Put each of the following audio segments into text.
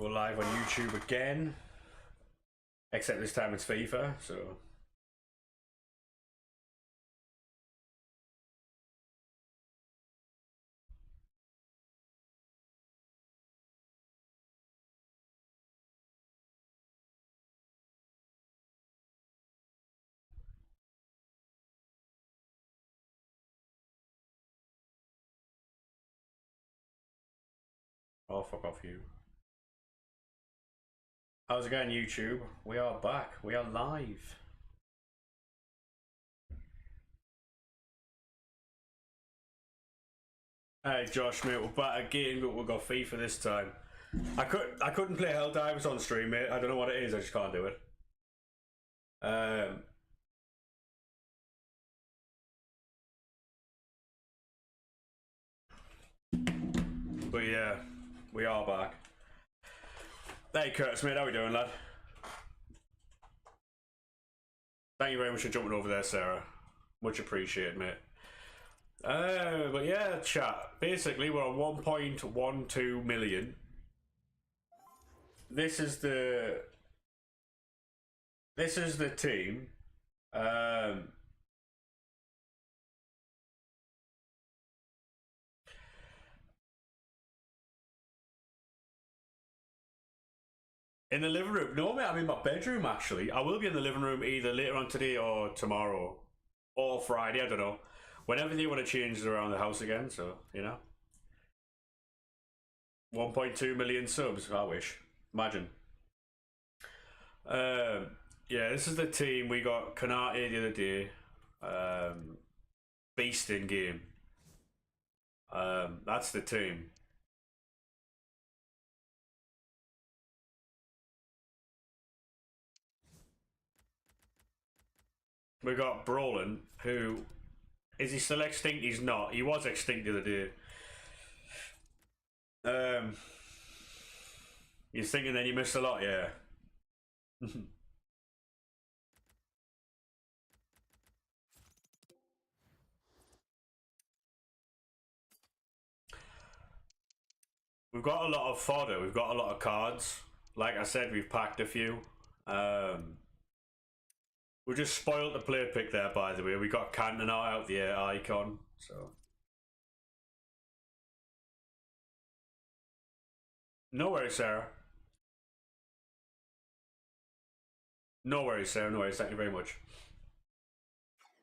We're live on YouTube again. Except this time it's FIFA, so. Oh, fuck off you. How's it going, YouTube? We are back. We are live. Hey Josh, mate, we're back again, but we've got FIFA this time. I couldn't play Helldivers on stream, mate. I don't know what it is, I just can't do it. But yeah, we are back. Hey Curtis, mate, how we doing, lad? Thank you very much for jumping over there, Sarah. Much appreciated, mate. But yeah, chat. Basically, we're on 1.12 million. This is the team. In the living room. No, mate, I'm in my bedroom, actually. I will be in the living room either later on today or tomorrow. Or Friday, I don't know. Whenever they want to change it around the house again, so, you know. 1.2 million subs, I wish. Imagine. Yeah, this is the team. We got Konate the other day. Beast in game. That's the team. We got Brolin, who is he still extinct? He's not. He was extinct the other day. You're thinking then you missed a lot, yeah. We've got a lot of fodder. We've got a lot of cards. Like I said, we've packed a few. We just spoiled the player pick there, by the way. We got Cantona out the icon, so. No worries, Sarah. No worries, Sarah. No worries. Thank you very much.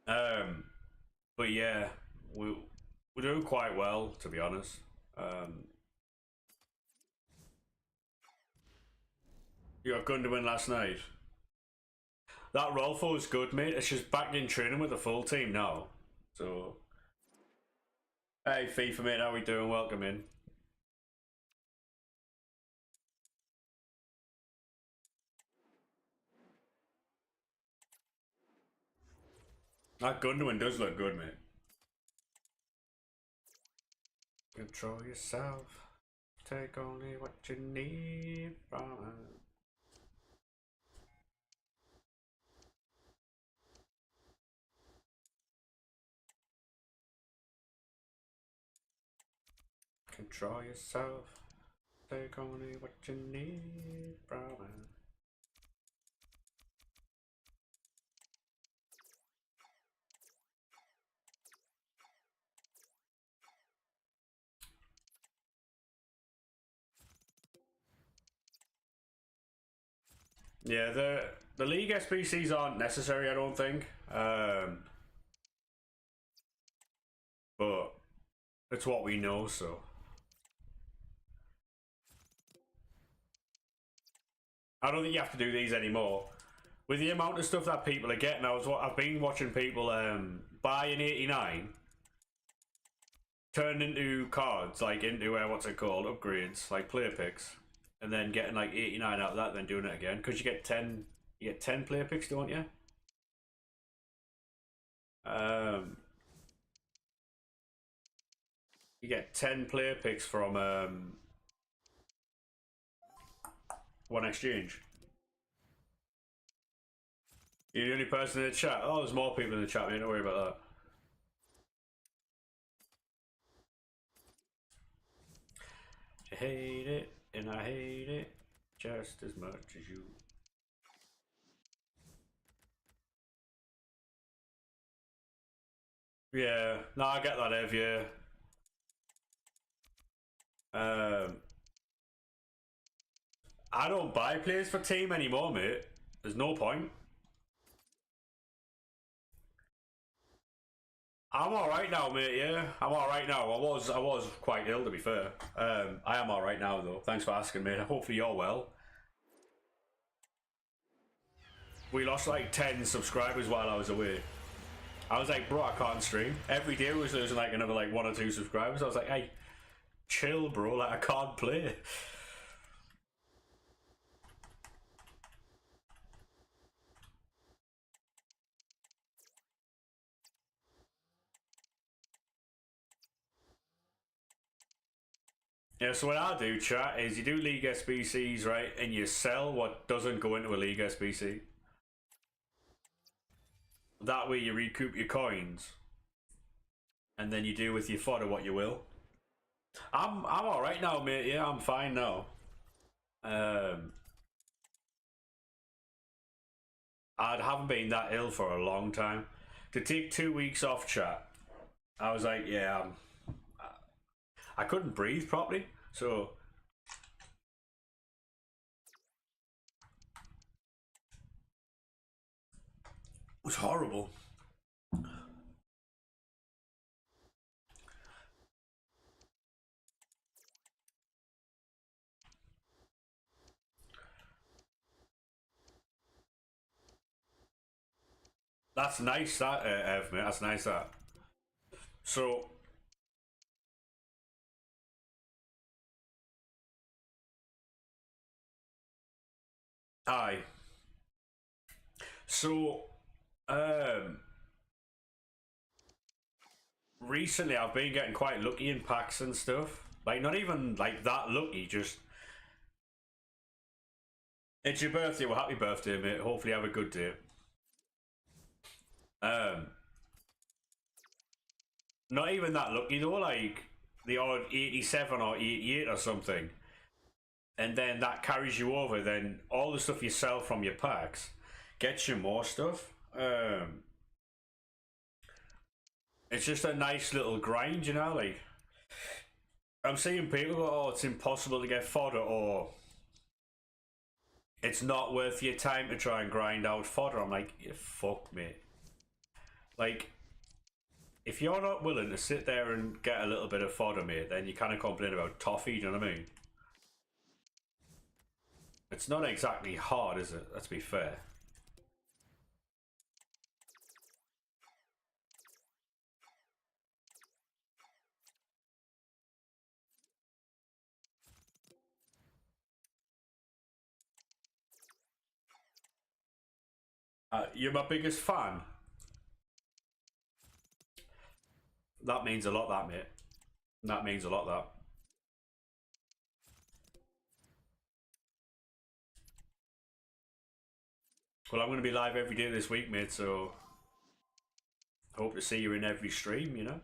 But yeah, we're doing quite well, to be honest. You got Gundogan last night. That Rolfo is good, mate. It's just back in training with the full team now. So, hey FIFA, mate, how we doing? Welcome in. That Gundogan does look good, mate. Control yourself. Take only what you need from it. Control yourself. Take only what you need from it. Yeah, the league SBCs aren't necessary, I don't think. But it's what we know, so. I don't think you have to do these anymore. With the amount of stuff that people are getting, I've been watching people buy an 89, turn into cards, like into what's it called, upgrades, like player picks, and then getting like 89 out of that, then doing it again because you get 10 player picks, don't you? You get 10 player picks from one exchange. You're the only person in the chat. Oh, there's more people in the chat, mate. Don't worry about that. I hate it, and I hate it. just as much as you. Yeah, no, I get that, Ev, yeah. I don't buy players for team anymore, mate. There's no point. I'm alright now, mate, yeah. I'm alright now. I was quite ill, to be fair. I am alright now, though. Thanks for asking, mate. Hopefully you're well. We lost like 10 subscribers while I was away. I was like, bro, I can't stream. Every day we was losing like another like 1 or 2 subscribers. I was like, hey, chill, bro. Like, I can't play. Yeah, so what I do, chat, is you do League SBCs, right, and you sell what doesn't go into a League SBC. That way you recoup your coins, and then you do with your fodder what you will. I'm alright now, mate. Yeah, I'm fine now. I haven't been that ill for a long time. To take 2 weeks off, chat, I was like, yeah, I couldn't breathe properly, so it was horrible. That's nice, that Ev, mate. That's nice, that. So aye. So recently I've been getting quite lucky in packs and stuff. Like, not even like that lucky, just it's your birthday. Well, happy birthday, mate. Hopefully you have a good day. Not even that lucky though, like the odd 87 or 88 or something. And then that carries you over, then all the stuff you sell from your packs gets you more stuff. It's just a nice little grind, you know, like I'm seeing people go, oh, it's impossible to get fodder, or it's not worth your time to try and grind out fodder. I'm like, yeah, fuck, mate. Like, if you're not willing to sit there and get a little bit of fodder, mate, then you kind of complain about toffee, do you know what I mean? It's not exactly hard, is it? Let's be fair. You're my biggest fan. That means a lot, that, mate. That means a lot, that. Well, I'm going to be live every day this week, mate, so hope to see you in every stream, you know?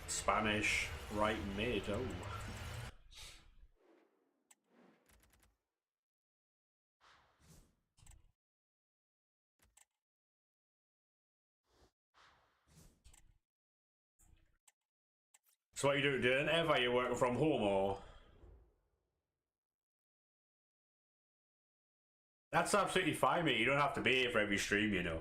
Spanish right mid, oh. So what are you doing, Ev? Are you working from home, or? That's absolutely fine, mate. You don't have to be here for every stream, you know.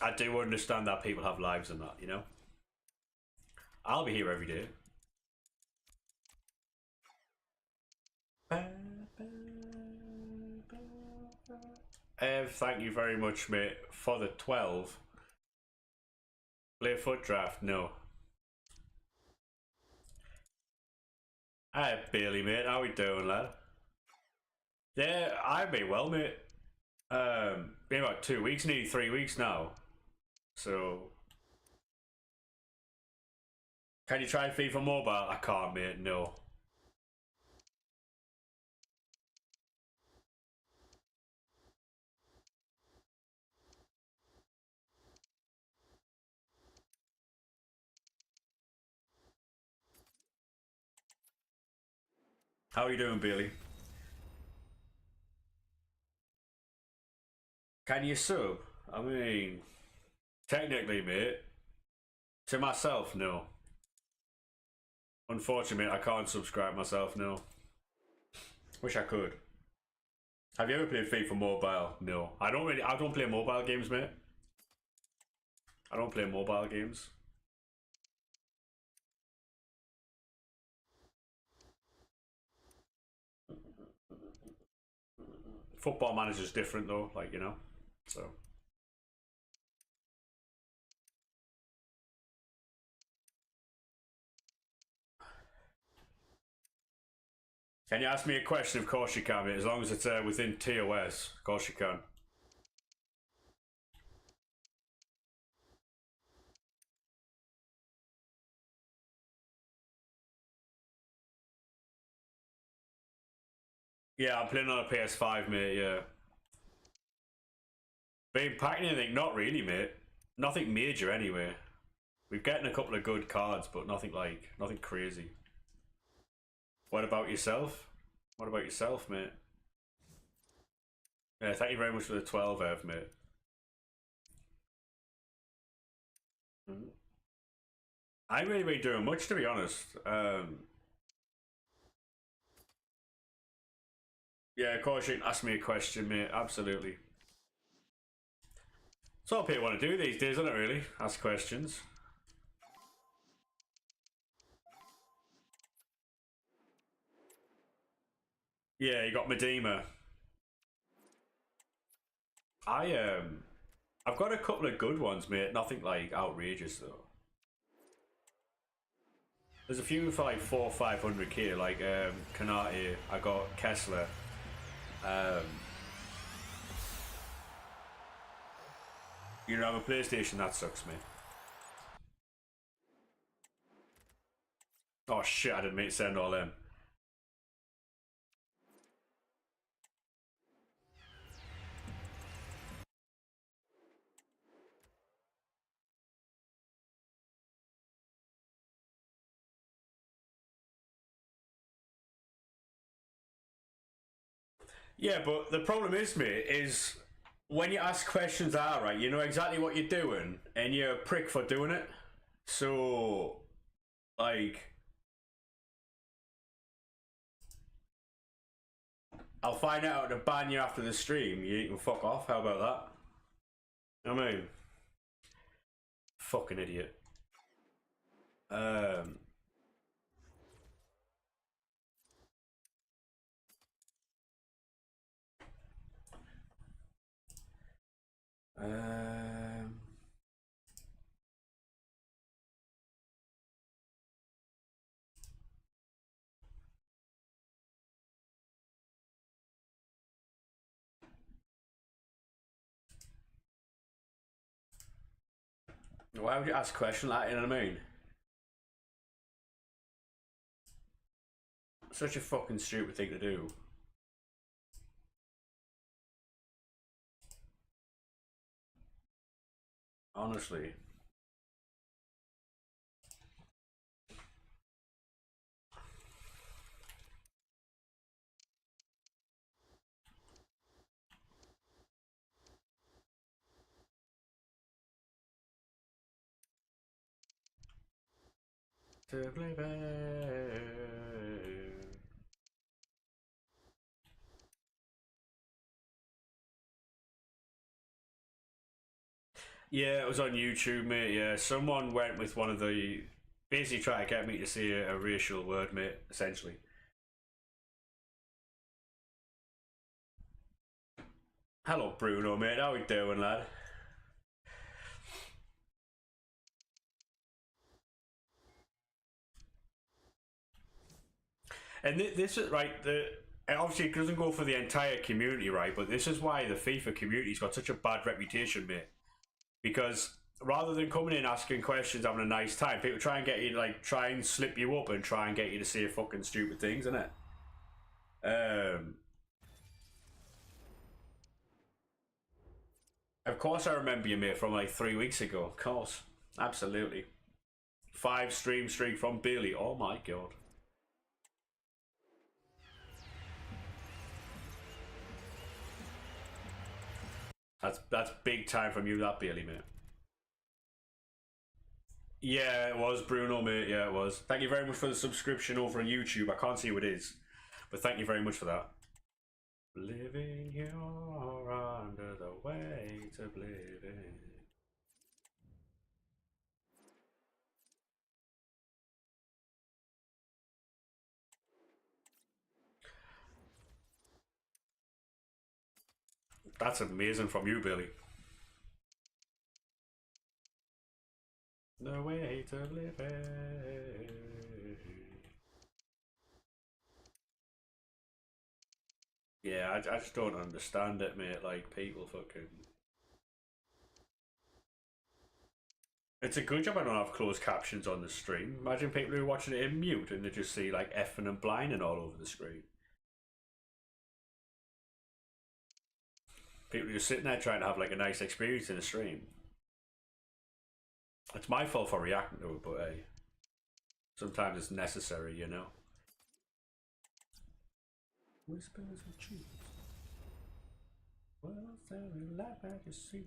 I do understand that people have lives and that, you know. I'll be here every day. Ev, thank you very much, mate, for the 12. Play foot draft, no. Hi, Bailey, mate. How we doing, lad? Yeah, I've been well, mate. Been about 2 weeks, nearly 3 weeks now. So Can you try FIFA Mobile? I can't, mate. No. How are you doing, Billy? Can you sub? I mean, technically, mate. To myself, no. Unfortunately, I can't subscribe myself, no. Wish I could. Have you ever played FIFA Mobile? No. I don't play mobile games, mate. I don't play mobile games. Football Manager's different though, like, you know. So can you ask me a question? Of course you can, mate. As long as it's within TOS, of course you can. Yeah, I'm playing on a PS5, mate, yeah. Been packing anything? Not really, mate. Nothing major anyway. We've gotten a couple of good cards, but nothing crazy. What about yourself? What about yourself, mate? Yeah, thank you very much for the 12, Ev, mate. I ain't really been doing much, to be honest. Yeah, of course you can ask me a question, mate. Absolutely. That's what people want to do these days, isn't it, really? Ask questions. Yeah, you got Medema. I've got a couple of good ones, mate. Nothing like outrageous though. There's a few for like 400-500k, like Kanate. I got Kessler. You don't have a PlayStation? That sucks, mate. Oh shit! I didn't mean to send all them. Yeah, but the problem is, mate, is when you ask questions, right, you know exactly what you're doing, and you're a prick for doing it. So, like, I'll find out to ban you after the stream. You can fuck off. How about that? I mean, fucking idiot. Um. Um. Why would you ask a question like that? You know what I mean? Such a fucking stupid thing to do. Honestly. To play back. Yeah, it was on YouTube, mate. Yeah, someone went with one of the basically trying to get me to say a racial word, mate. Essentially. Hello, Bruno, mate. How we doing, lad? And this is right. Obviously it doesn't go for the entire community, right? But this is why the FIFA community's got such a bad reputation, mate. Because rather than coming in asking questions, having a nice time, people try and get you, like, try and slip you up and try and get you to say fucking stupid things, innit? Of course I remember you, mate, from like 3 weeks ago. Of course. Absolutely. 5 stream streak from Billy. Oh my god. That's big time from you, that Bailey, mate. Yeah, it was Bruno, mate. Yeah, it was. Thank you very much for the subscription over on YouTube. I can't see who it is, but thank you very much for that. Living here under the weight of living. That's amazing from you, Billy. The weight of living. Yeah, I just don't understand it, mate. Like, people fucking. It's a good job I don't have closed captions on the stream. Imagine people who are watching it in mute and they just see, like, effing and blinding all over the screen. People are just sitting there trying to have, like, a nice experience in the stream. It's my fault for reacting to it, but hey. Sometimes it's necessary, you know? Whispers of truth. Well, there in life I can see.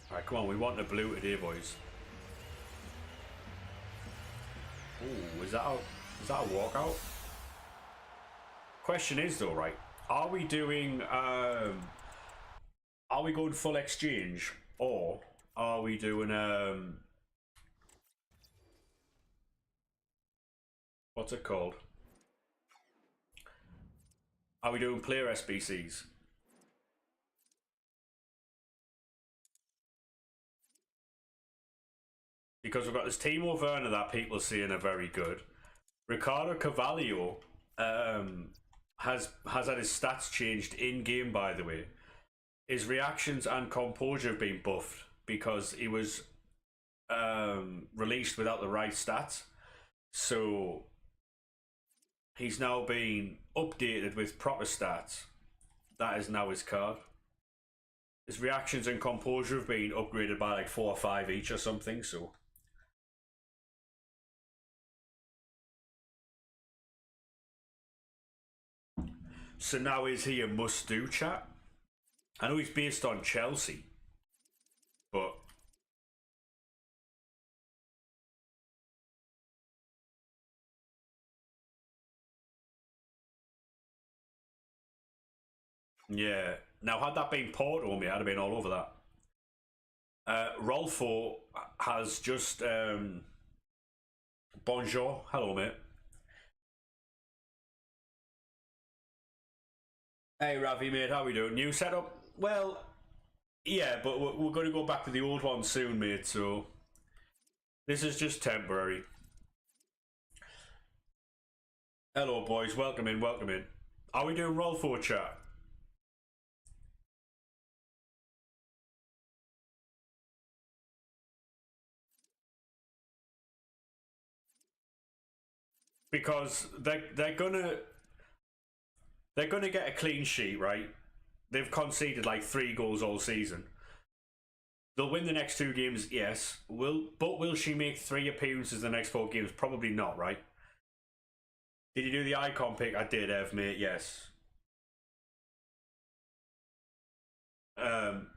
Alright, come on, we want the blue today, boys. Ooh, is that a walkout? Question is though, right? Are we doing are we going full exchange, or are we doing what's it called? Are we doing player SBCs? Because we've got this Timo Werner that people are saying are very good. Ricardo Carvalho has had his stats changed in game, by the way. His reactions and composure have been buffed because he was released without the right stats. So he's now been updated with proper stats. That is now his card. His reactions and composure have been upgraded by like 4 or 5 each or something, so. So now is he a must-do, chat? I know he's based on Chelsea, but yeah. Now, had that been Porto, mate, I'd have been all over that. Rolfo has just bonjour, hello, mate. Hey, Ravi, mate, how we doing? New setup? Well, yeah, but we're going to go back to the old one soon, mate, so this is just temporary. Hello, boys, welcome in, welcome in. Are we doing Rolfo chat? Because they're gonna get a clean sheet, right? They've conceded like 3 goals all season. They'll win the next 2 games, yes. Will she make 3 appearances in the next 4 games? Probably not, right? Did you do the icon pick? I did, Ev, mate. Yes. And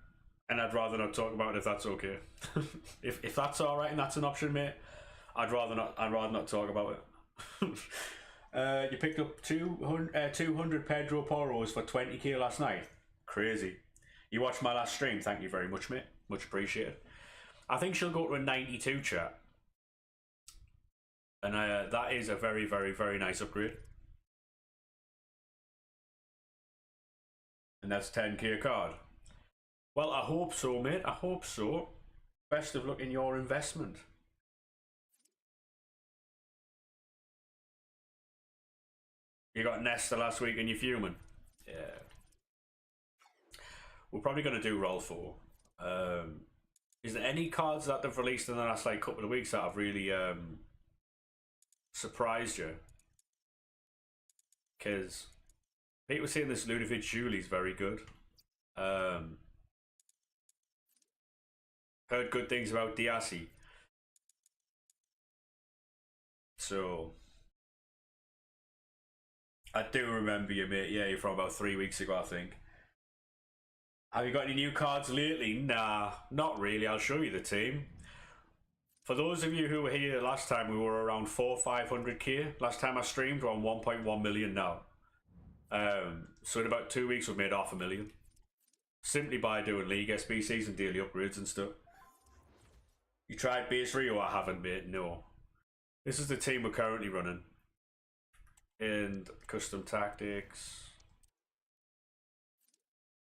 I'd rather not talk about it if that's okay. if that's all right and that's an option, mate, I'd rather not talk about it. You picked up 200 Pedro Poros for 20k last night. Crazy. You watched my last stream. Thank you very much, mate. Much appreciated. I think she'll go to a 92, chat. And that is a very, very, very nice upgrade. And that's 10k a card. Well, I hope so, mate. I hope so. Best of luck in your investment. You got Nesta last week and you're fuming. Yeah. We're probably going to do roll 4. Is there any cards that they've released in the last like couple of weeks that have really surprised you? Because people were saying this Ludovic Julie's very good. Heard good things about Diassi. So I do remember you, mate. Yeah, you're from about 3 weeks ago, I think. Have you got any new cards lately? Nah, not really. I'll show you the team. For those of you who were here last time, we were around 400-500k. Last time I streamed, we're on 1.1 million now. So in about 2 weeks, we've made $500,000. Simply by doing League SBCs and daily upgrades and stuff. You tried base Rio? I haven't, mate. No. This is the team we're currently running. And custom tactics.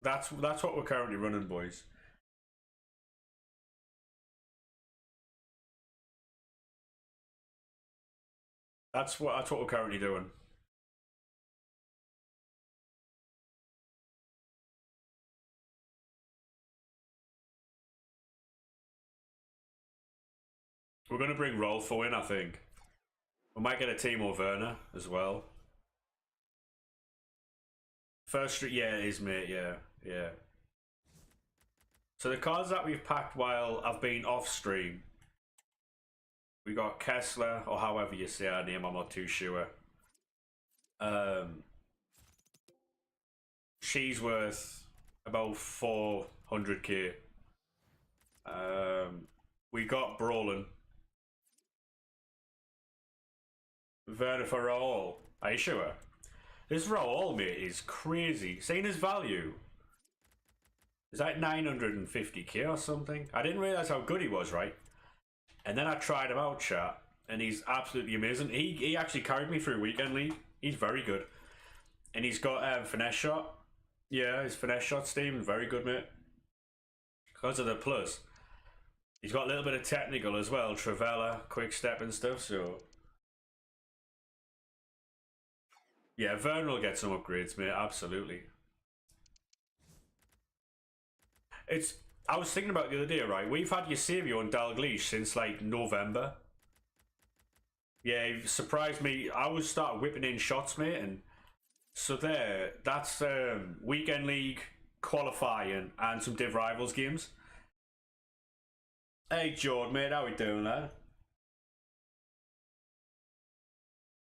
That's what we're currently running, boys. That's what we're currently doing. We're gonna bring Rolfo in, I think. We might get a Timo Werner as well. First, yeah, it is, mate. Yeah, yeah. So the cards that we've packed while I've been off stream, we got Kessler, or however you say her name, I'm not too sure. She's worth about 400k. We got Brolin. Werner for Raul. Are you sure? This Raul, mate, is crazy. Seeing his value. Is that 950k or something? I didn't realise how good he was, right? And then I tried him out, chat, and he's absolutely amazing. He actually carried me through Weekend League. He's very good. And he's got finesse shot. Yeah, his finesse shot Steam, very good, mate. Because of the plus. He's got a little bit of technical as well, Travella, quick step and stuff, so... Yeah, Vern will get some upgrades, mate, absolutely. I was thinking about it the other day, right? We've had Eusebio and Dalglish since like November. Yeah, he surprised me. I was start whipping in shots, mate, and so that's Weekend League qualifying and some Div Rivals games. Hey Jordan, mate, how we doing, lad?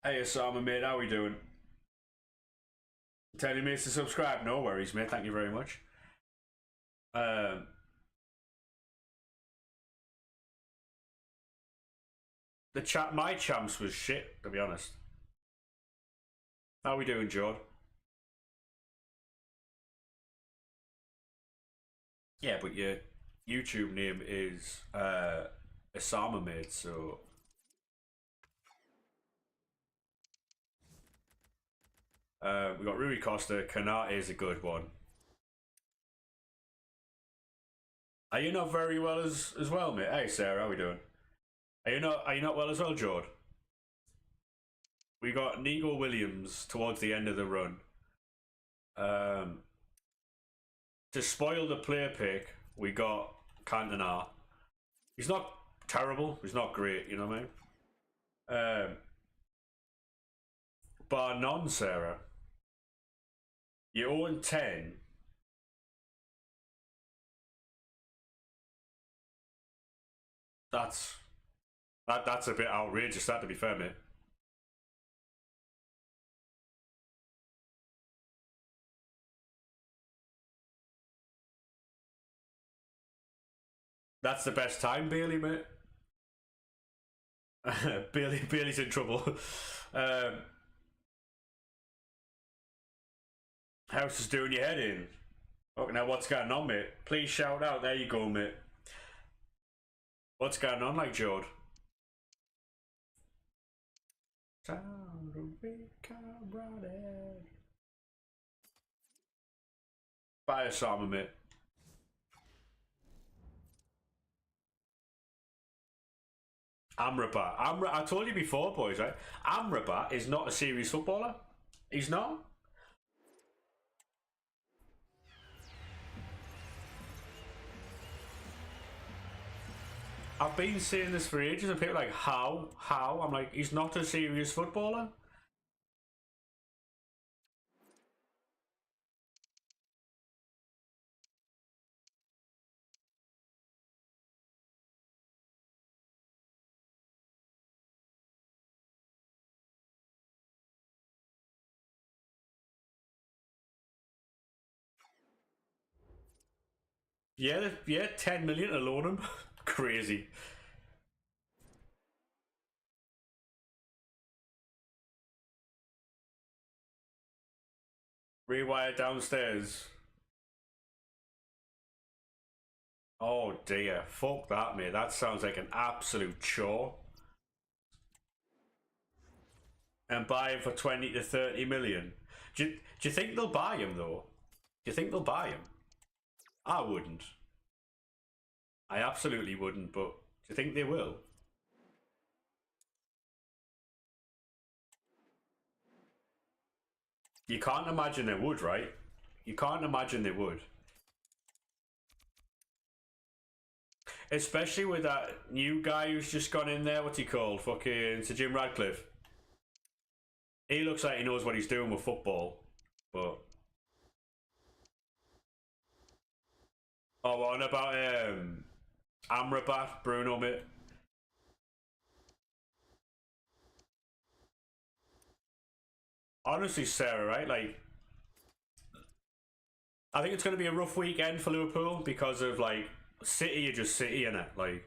Hey Osama, mate, how we doing? Tell your mates to subscribe. No worries, mate. Thank you very much. My champs was shit, to be honest. How we doing, Jord? Yeah, but your YouTube name is Osama, mate, so... we got Rui Costa. Kanate is a good one. Are you not very well as well, mate? Hey Sarah, how we doing? Are you not well as well, Jord? We got Nico Williams towards the end of the run. To spoil the player pick, we got Cantona. He's not terrible. He's not great. You know what I mean? Bar none, Sarah. You own 10. That's a bit outrageous. That, to be fair, mate. That's the best time, Bailey, mate. Bailey's in trouble. House is doing your head in. Oh, now what's going on, mate? Please shout out. There you go, mate. What's going on, like, Jord? Bye, Osama, mate. Amrabat. I told you before, boys, right? Amrabat is not a serious footballer. He's not. I've been saying this for ages, and people are like, how? How? I'm like, he's not a serious footballer. Yeah, yeah, 10 million to loan him. Crazy. Rewire downstairs. Oh dear, fuck that, mate. That sounds like an absolute chore. And buy him for 20 to 30 million. Do you think they'll buy him though? Do you think they'll buy him? I wouldn't. I absolutely wouldn't, but do you think they will? You can't imagine they would, right? You can't imagine they would. Especially with that new guy who's just gone in there, what's he called? Fucking Sir Jim Radcliffe. He looks like he knows what he's doing with football, but... Oh, what about Amrabat, Bruno, mate? Honestly, Sarah, right? Like, I think it's going to be a rough weekend for Liverpool because of like City are just City in it. Like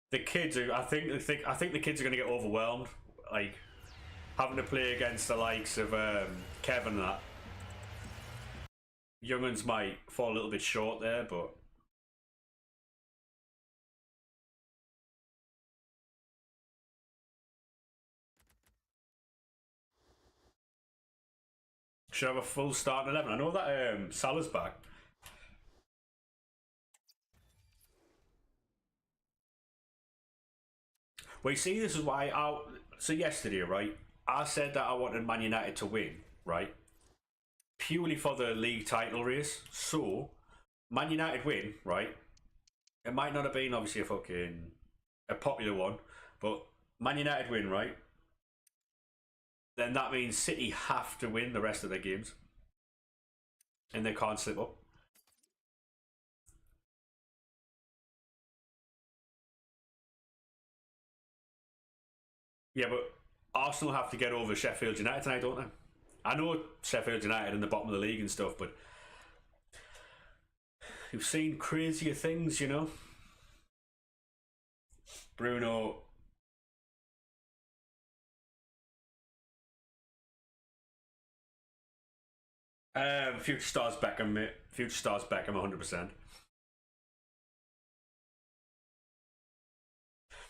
the kids are. I think the kids are going to get overwhelmed. Like having to play against the likes of Kevin and that. Young'uns might fall a little bit short there, but should have a full starting 11. I know that Salah's back. Well, you see, this is why so yesterday, right? I said that I wanted Man United to win, right? Purely for the league title race. So, Man United win, right? It might not have been obviously a popular one, but Man United win, right? Then that means City have to win the rest of their games, and they can't slip up. Yeah, but Arsenal have to get over Sheffield United tonight, don't they? I know Sheffield United in the bottom of the league and stuff, but you've seen crazier things, you know. Bruno. Future stars Beckham, mate. Future stars Beckham, 100%.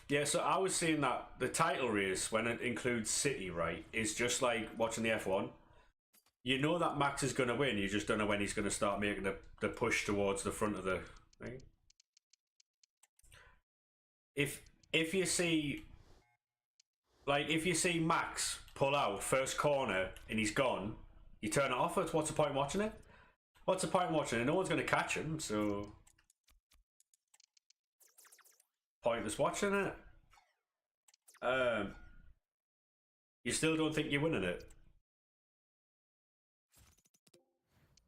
Yeah, so I was saying that the title race, when it includes City, right, is just like watching the F1. You know that Max is going to win, you just don't know when he's going to start making the push towards the front of the thing. If you see, like, if you see Max pull out first corner and he's gone, you turn it off. What's the point watching it? What's the point watching it? No one's going to catch him, so pointless watching it. Um, you still don't think you're winning it?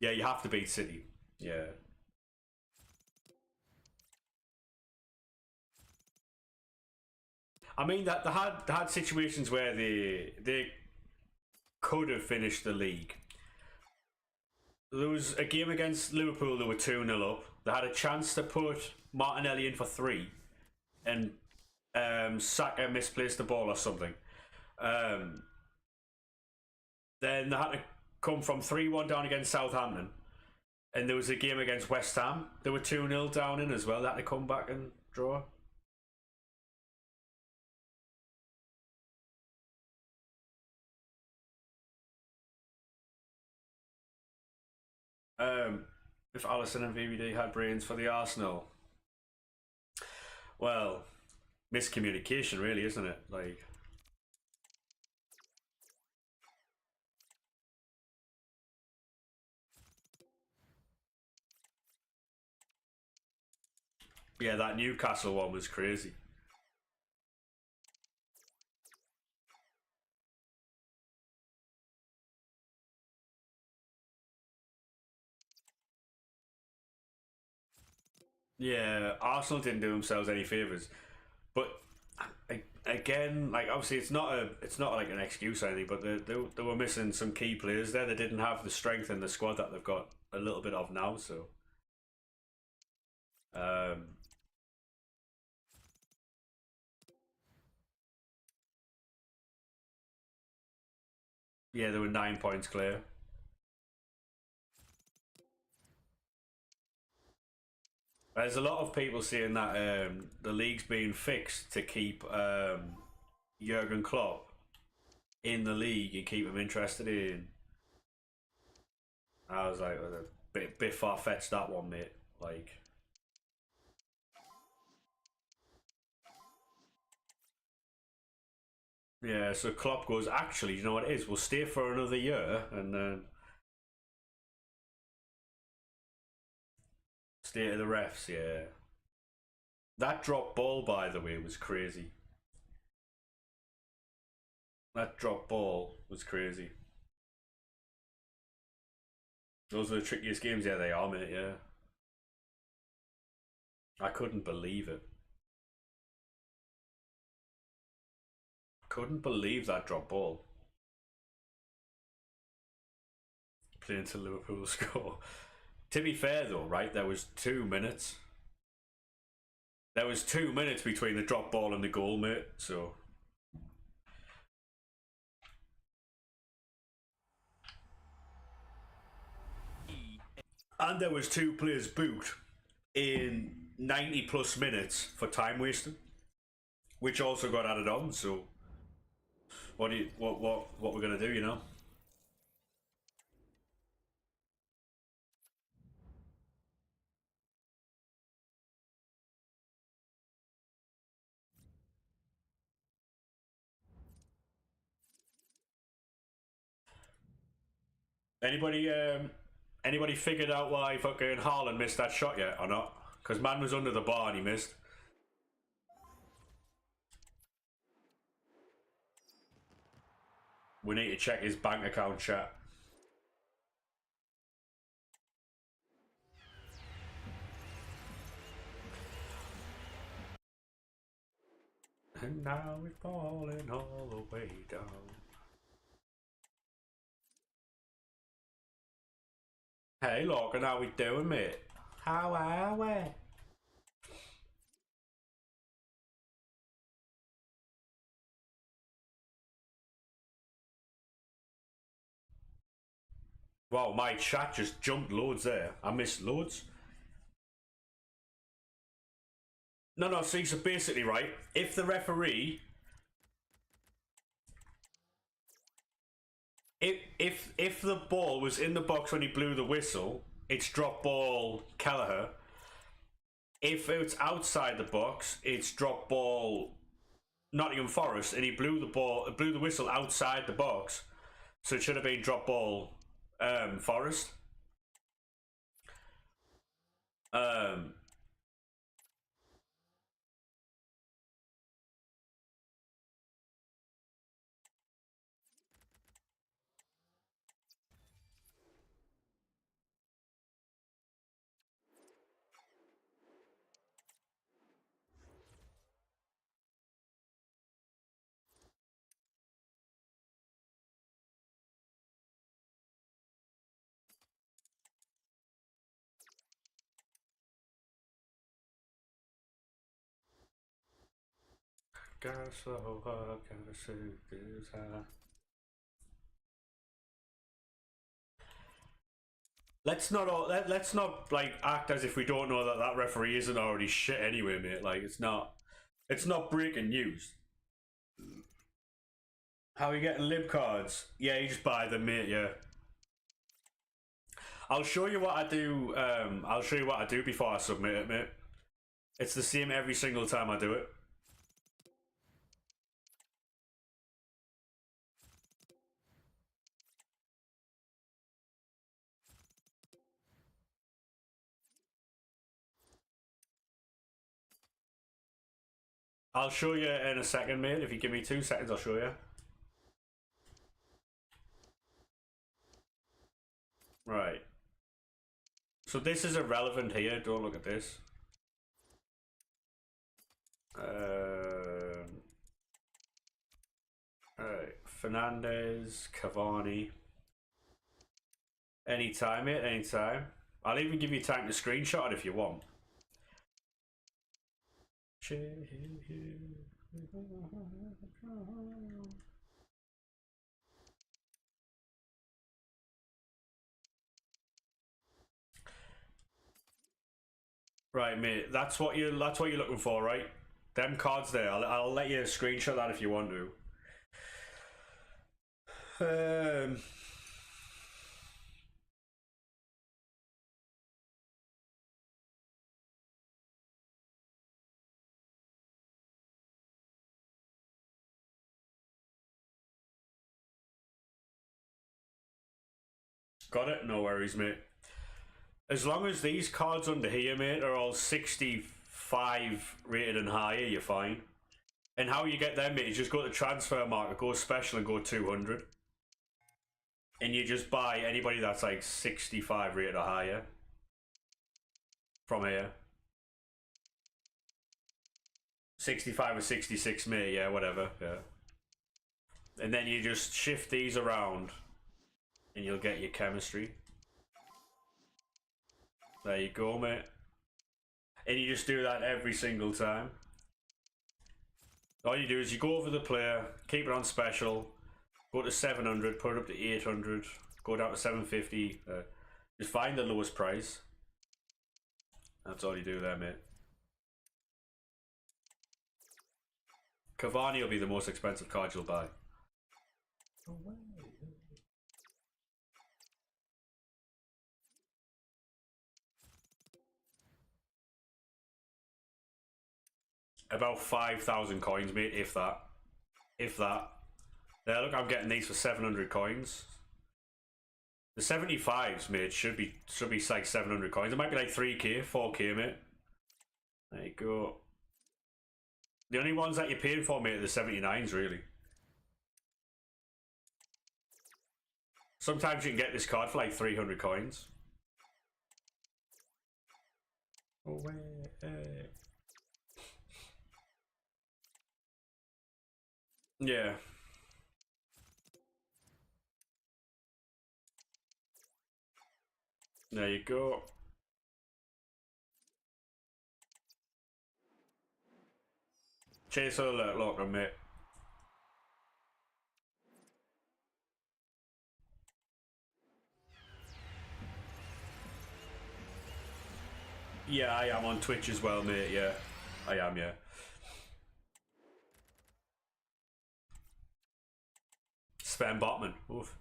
Yeah, you have to beat City. Yeah. I mean that they had situations where they could have finished the league. There was a game against Liverpool. They were 2-0 up. They had a chance to put Martinelli in for three, and Saka misplaced the ball or something. Um, then they had to come from 3-1 down against Southampton, and there was a game against West Ham. They were 2-0 down in as well. They had to come back and draw. If Alisson and VVD had brains for the Arsenal, well, miscommunication, really, isn't it? Like, yeah, that Newcastle one was crazy. Yeah, Arsenal didn't do themselves any favors, but again, like obviously it's not like an excuse or anything, but they were missing some key players there. They didn't have the strength in the squad that they've got a little bit of now. So, um, yeah, they were 9 points clear. There's a lot of people saying that the league's being fixed to keep Jurgen Klopp in the league and keep him interested in. I was like, well, a bit far fetched that one, mate. Like, yeah. So Klopp goes, actually, you know what it is? We'll stay for another year and then stay to the refs. Yeah. That drop ball, by the way, was crazy. That drop ball was crazy. Those are the trickiest games. Yeah, they are, mate. Yeah. I couldn't believe it. Couldn't believe that drop ball. Playing to Liverpool score. To be fair, though, right, there was 2 minutes. There was 2 minutes between the drop ball and the goal, mate. So. And there was two players booked in 90 plus minutes for time wasting, which also got added on. So, what we're gonna do, you know? Anybody anybody figured out why fucking Haaland missed that shot yet or not? Because man was under the bar and he missed. We need to check his bank account, chat. And now we're falling all the way down. Hey, Logan, how we doing, mate? How are we? Wow, my chat just jumped loads there. I missed loads. No, no, see, so basically, right, if the referee... If the ball was in the box when he blew the whistle, it's drop ball Kelleher. If it's outside the box, it's drop ball Nottingham Forest, and he blew the whistle outside the box, so it should have been drop ball Forest. Um, gotta slow up, gotta shoot this high. Let's not like act as if we don't know that that referee isn't already shit anyway, mate. Like it's not breaking news. How are you getting lib cards? Yeah, you just buy them, mate. Yeah. I'll show you what I do. I'll show you what I do before I submit it, mate. It's the same every single time I do it. I'll show you in a second, mate. If you give me 2 seconds, I'll show you. Right. So this is irrelevant here. Don't look at this. Alright. Fernandez, Cavani. Anytime, mate. Anytime. I'll even give you time to screenshot it if you want. Right, mate. That's what you're looking for, right? Them cards there. I'll let you screenshot that if you want to. Got it? No worries, mate. As long as these cards under here, mate, are all 65 rated and higher, you're fine. And how you get them, mate, is just go to transfer market, go special and go 200. And you just buy anybody that's like 65 rated or higher. From here. 65 or 66, mate, yeah, whatever, yeah. And then you just shift these around and you'll get your chemistry. There you go, mate. And you just do that every single time. All you do is you go over the player, keep it on special, go to 700, put it up to 800, go down to 750. Just find the lowest price. That's all you do there, mate. Cavani will be the most expensive card you'll buy. About 5,000 coins, mate, if that. If that. There, look, I'm getting these for 700 coins. The 75s, mate, should be like 700 coins. It might be like 3k, 4k, mate. There you go. The only ones that you're paying for, mate, are the 79s, really. Sometimes you can get this card for like 300 coins. Yeah. There you go. Chase alert, lock on, mate. Yeah, I am on Twitch as well, mate. Yeah, I am. Yeah. Sven Botman. Oof.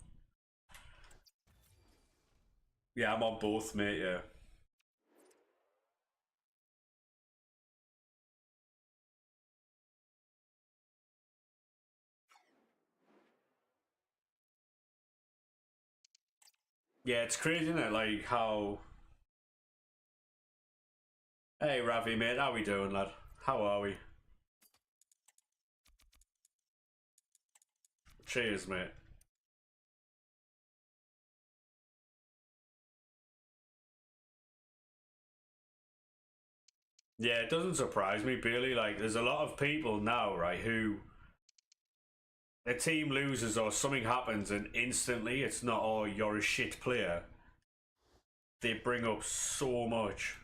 Yeah, I'm on both, mate. Yeah. Yeah, it's crazy, isn't it? Like how. Hey, Ravi, mate. How we doing, lad? How are we? Cheers, mate. Yeah, it doesn't surprise me, Billy. Like, there's a lot of people now, right, who their team loses or something happens and instantly it's not, oh, you're a shit player. They bring up so much.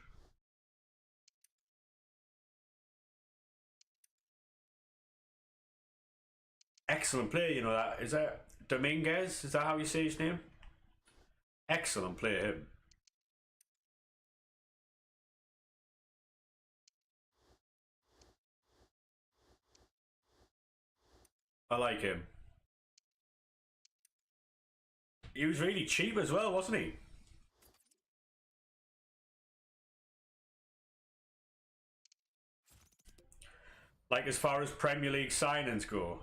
Excellent player, you know that. Is that Dominguez? Is that how you say his name? Excellent player, him. I like him. He was really cheap as well, wasn't he? Like, as far as Premier League signings go.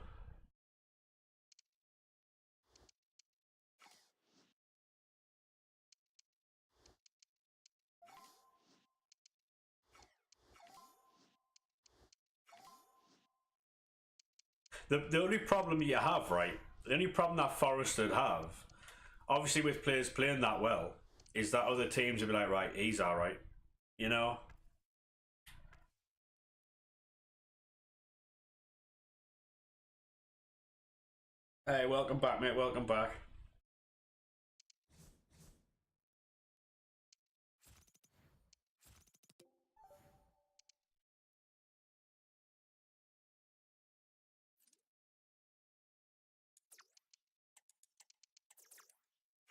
The only problem you have, right? The only problem that Forest would have, obviously with players playing that well, is that other teams would be like, right, he's all right, you know. Hey, welcome back, mate. Welcome back.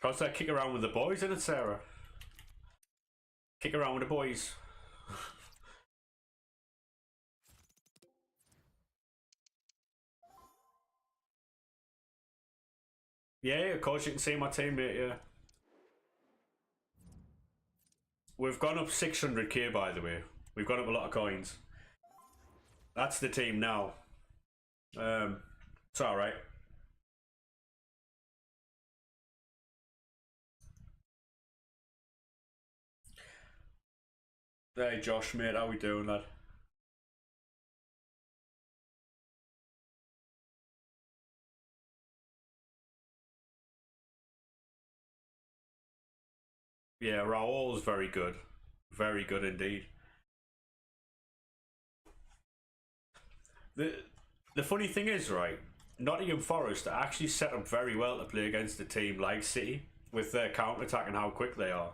How's that kick around with the boys, isn't it, Sarah? Kick around with the boys. Yeah, of course you can see my teammate, yeah. We've gone up 600k, by the way. We've gone up a lot of coins. That's the team now. It's alright. Hey Josh, mate, how we doing, lad? Yeah, Raul's very good. Very good indeed. The funny thing is, right, Nottingham Forest are actually set up very well to play against a team like City with their counter attack and how quick they are.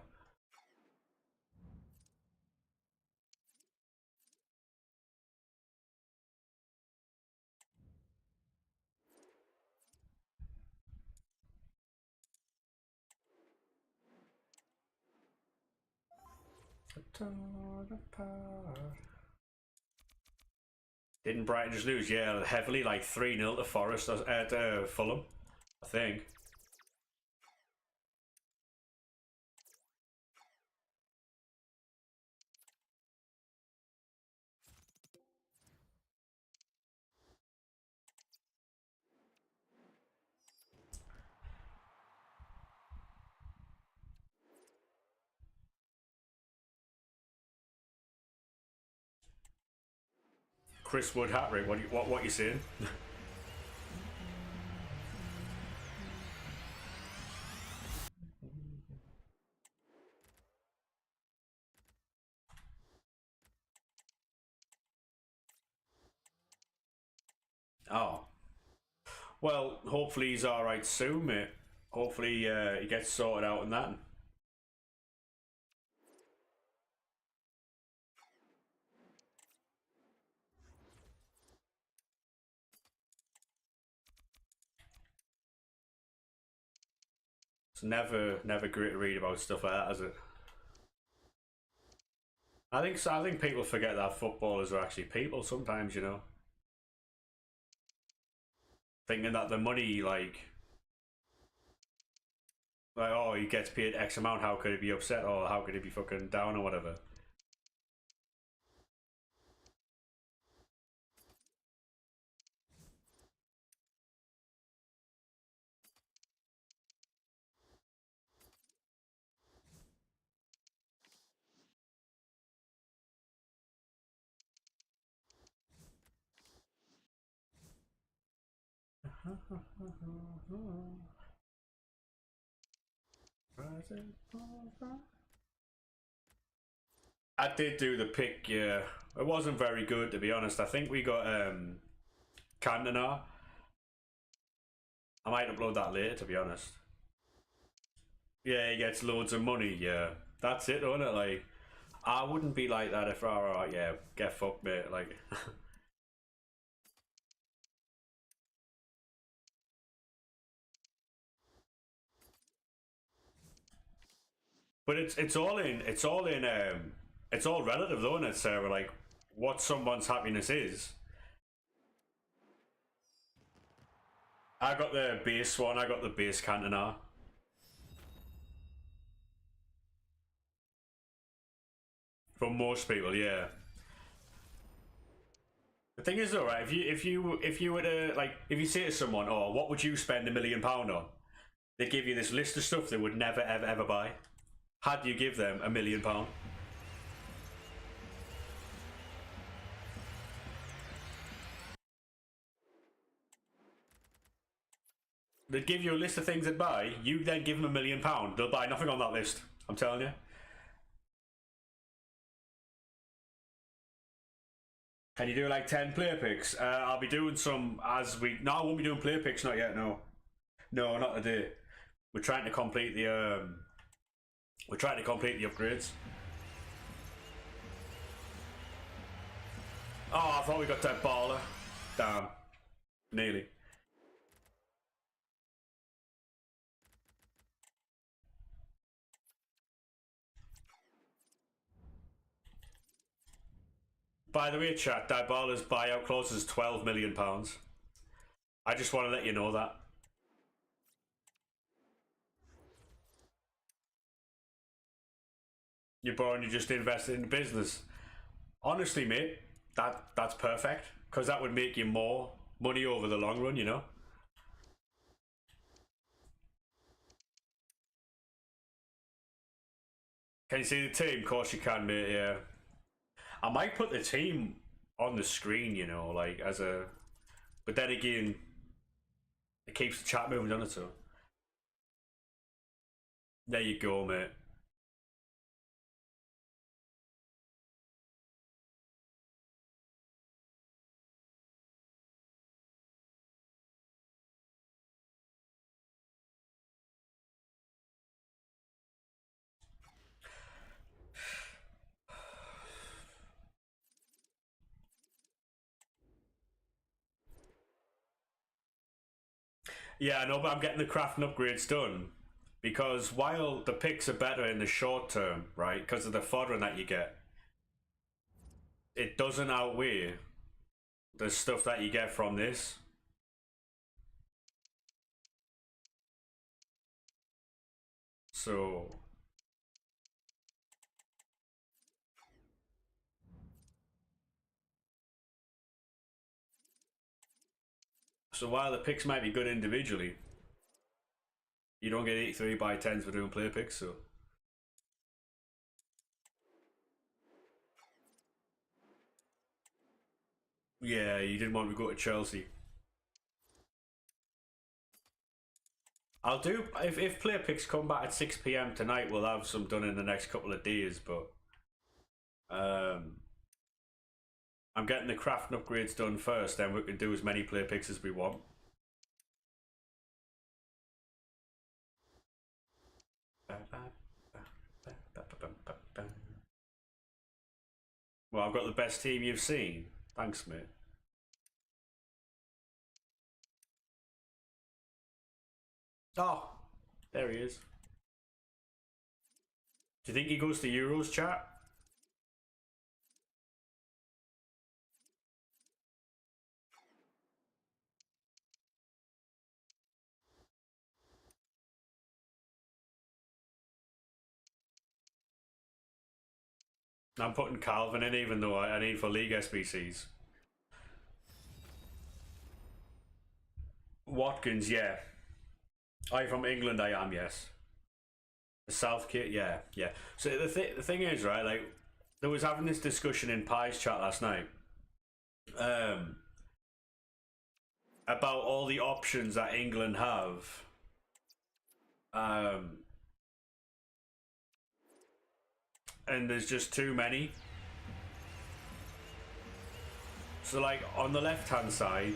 Didn't Brighton just lose? Yeah, heavily, like 3-0 to Forest at Fulham, I think. Chris Wood hat trick. What you saying? Oh, well, hopefully he's all right soon, mate. Hopefully he gets sorted out in that. It's never great to read about stuff like that, is it? I think so. I think people forget that footballers are actually people sometimes, you know. Thinking that the money, like, oh, he gets paid X amount, how could he be upset, or how could he be fucking down, or whatever. I did do the pick, yeah. It wasn't very good, to be honest. I think we got Cantona. I might upload that later, to be honest. Yeah, he gets loads of money, yeah. That's it, isn't it? Like, I wouldn't be like that if I were, like, yeah, get fucked, mate. Like, but it's all relative, though, isn't it, Sarah? Like, what someone's happiness is. I got the base one. I got the base Cantona. For most people, yeah. The thing is, though, right? If you were to like, if you say to someone, "Oh, what would you spend £1 million on?" They give you this list of stuff they would never, ever, ever buy. Had you give them £1 million? They'd give you a list of things they'd buy. You then give them £1 million. They'll buy nothing on that list. I'm telling you. Can you do like 10 player picks? I'll be doing some as we. No, I won't be doing player picks. Not yet. No, no, not today. We're trying to complete the. We're trying to complete the upgrades. Oh, I thought we got that baller. Damn. Nearly. By the way, chat, Dybala's buyout clause is £12 million. I just want to let you know that. You're born, you just invested in the business. Honestly, mate, that's perfect. Because that would make you more money over the long run, you know? Can you see the team? Of course you can, mate, yeah. I might put the team on the screen, you know, like as a. But then again, it keeps the chat moving, doesn't it? So there you go, mate. Yeah, I know, but I'm getting the crafting upgrades done because while the picks are better in the short term, right, because of the fodder that you get, it doesn't outweigh the stuff that you get from this. So while the picks might be good individually, you don't get 83 by 10s for doing player picks, so. Yeah, you didn't want to go to Chelsea. I'll do if player picks come back at 6 p.m. tonight. We'll have some done in the next couple of days, but I'm getting the crafting upgrades done first. Then we can do as many player picks as we want. Well, I've got the best team you've seen. Thanks, mate. Oh, there he is. Do you think he goes to Euros, chat? I'm putting Calvin in, even though I need for League SBCs. Watkins, yeah. I from England, I am, yes. Southgate, yeah, yeah. So the thing is, right, like, there was having this discussion in Pi's chat last night about all the options that England have. And there's just too many. So, like, on the left hand side,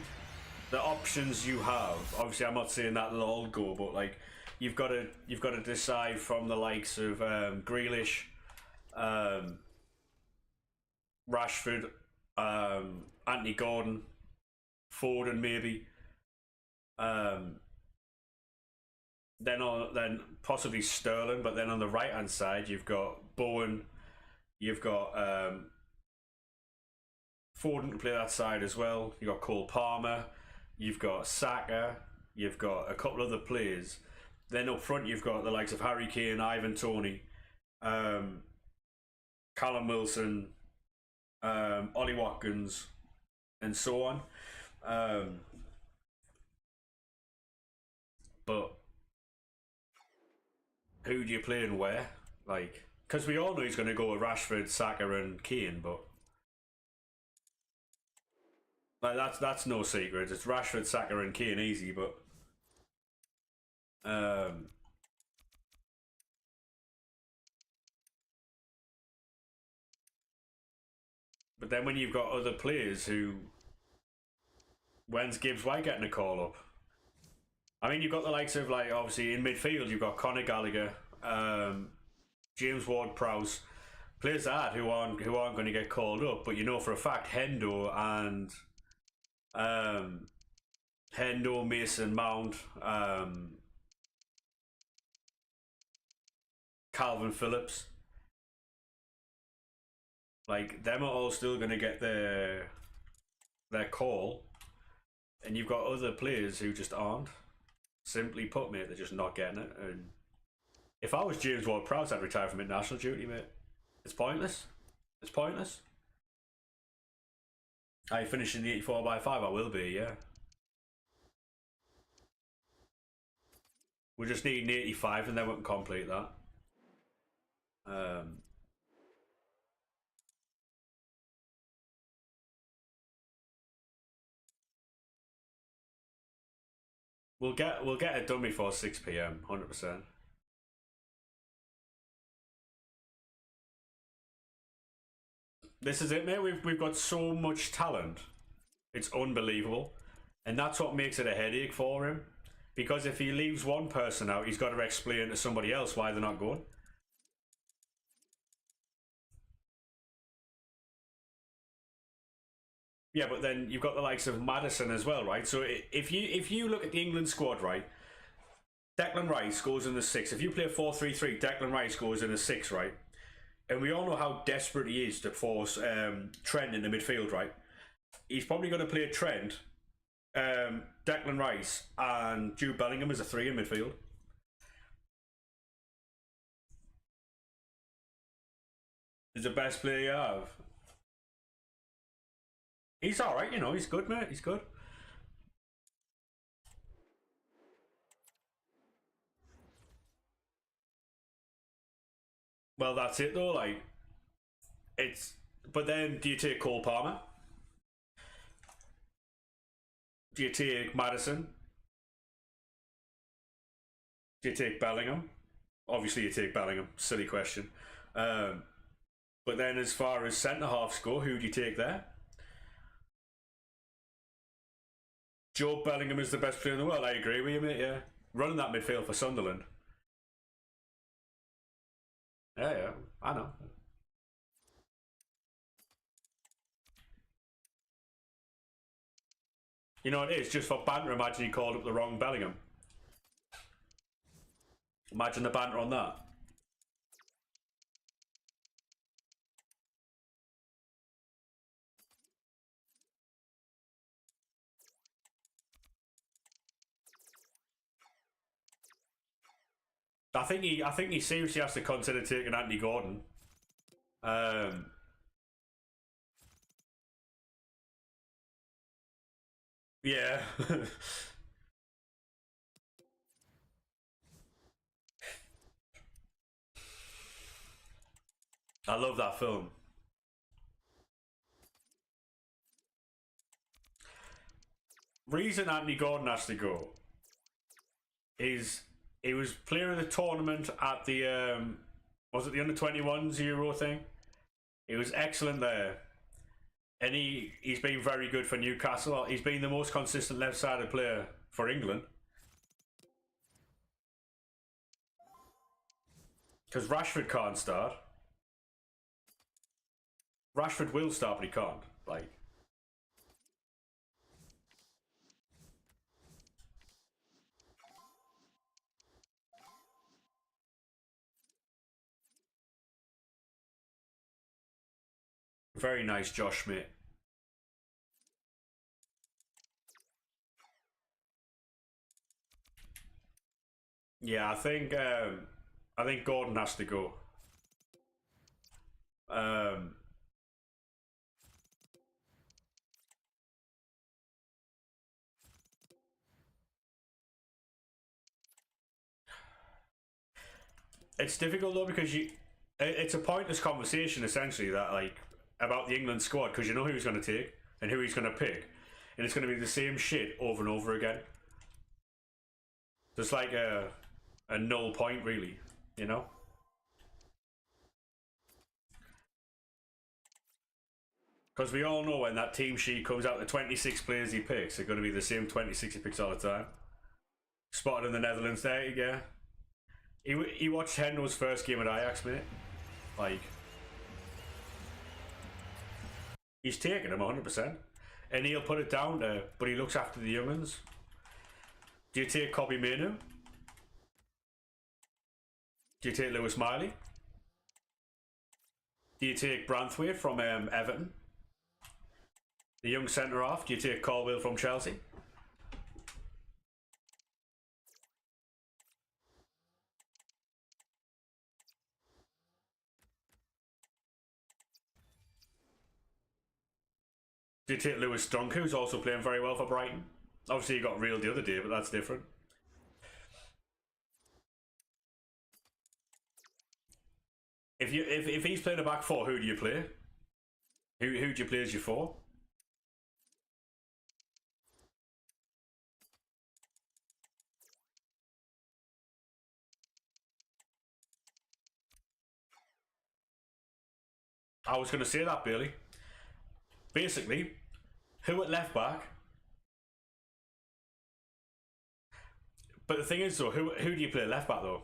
the options you have, obviously I'm not saying that they'll all go, but like you've got to decide from the likes of Grealish, Rashford, Anthony Gordon, Foden maybe, then possibly Sterling, but then on the right hand side you've got Bowen, you've got Foden to play that side as well, you've got Cole Palmer, you've got Saka, you've got a couple other players. Then up front, you've got the likes of Harry Kane, Ivan Toney, Callum Wilson, Ollie Watkins, and so on. But who do you play and where? Like, because we all know he's going to go with Rashford, Saka, and Kane, but like that's no secret. It's Rashford, Saka, and Kane easy, but But then when you've got other players who, when's Gibbs White getting a call up? I mean, you've got the likes of, like, obviously in midfield, you've got Conor Gallagher, James Ward-Prowse, players like that who aren't going to get called up. But you know for a fact Hendo and Hendo, Mason Mount, Calvin Phillips, like, them are all still going to get their call, and you've got other players who just aren't. Simply put, mate, they're just not getting it. And if I was James Ward-Prowse, I'd retire from international duty, mate. It's pointless. It's pointless. I finish in the 84 x 5. I will be, yeah. We just need an 85 and then we can complete that. We'll get it done before 6 PM, 100%. This is it, mate. We've got so much talent. It's unbelievable. And that's what makes it a headache for him. Because if he leaves one person out, he's got to explain to somebody else why they're not going. Yeah, but then you've got the likes of Maddison as well, right? So if you look at the England squad, right, Declan Rice goes in the 6. If you play a 4-3-3, Declan Rice goes in the 6, right? And we all know how desperate he is to force Trent in the midfield, right? He's probably going to play Trent, Declan Rice, and Jude Bellingham as a 3 in midfield. He's the best player you have. He's alright, you know, he's good, mate. He's good. Well, that's it though, like, it's, but then do you take Cole Palmer? Do you take Maddison? Do you take Bellingham? Obviously you take Bellingham, silly question. But then as far as centre-halves go, who do you take there? Joe Bellingham is the best player in the world, I agree with you, mate, yeah. Running that midfield for Sunderland. Yeah, I know. You know what it is? Just for banter, imagine he called up the wrong Bellingham. Imagine the banter on that. I think he seriously has to consider taking Anthony Gordon. Yeah. I love that film. Reason Anthony Gordon has to go is he was player of the tournament at the was it the under-21s Euro thing? He was excellent there. And he's been very good for Newcastle. He's been the most consistent left-sided player for England. Because Rashford can't start. Rashford will start, but he can't. Like, very nice, Josh Schmidt. Yeah, I think Gordon has to go. It's difficult though because it's a pointless conversation essentially that, like, about the England squad, because you know who he's going to take and who he's going to pick, and it's going to be the same shit over and over again. There's like a null point, really, you know? Because we all know when that team sheet comes out, the 26 players he picks are going to be the same 26 he picks all the time. Spotted in the Netherlands there, yeah. He watched Hendo's first game at Ajax, mate. Like, he's taking him 100%. And he'll put it down there, but he looks after the young'uns. Do you take Kobbie Mainoo? Do you take Lewis Miley? Do you take Branthwaite from Everton? The young centre-half? Do you take Colwill from Chelsea? Do you take Lewis Dunk, who's also playing very well for Brighton? Obviously, he got reeled the other day, but that's different. If he's playing a back four, who do you play? Who do you play as your four? I was going to say that, Bailey. Basically, who at left back? But the thing is, though, who do you play at left back, though?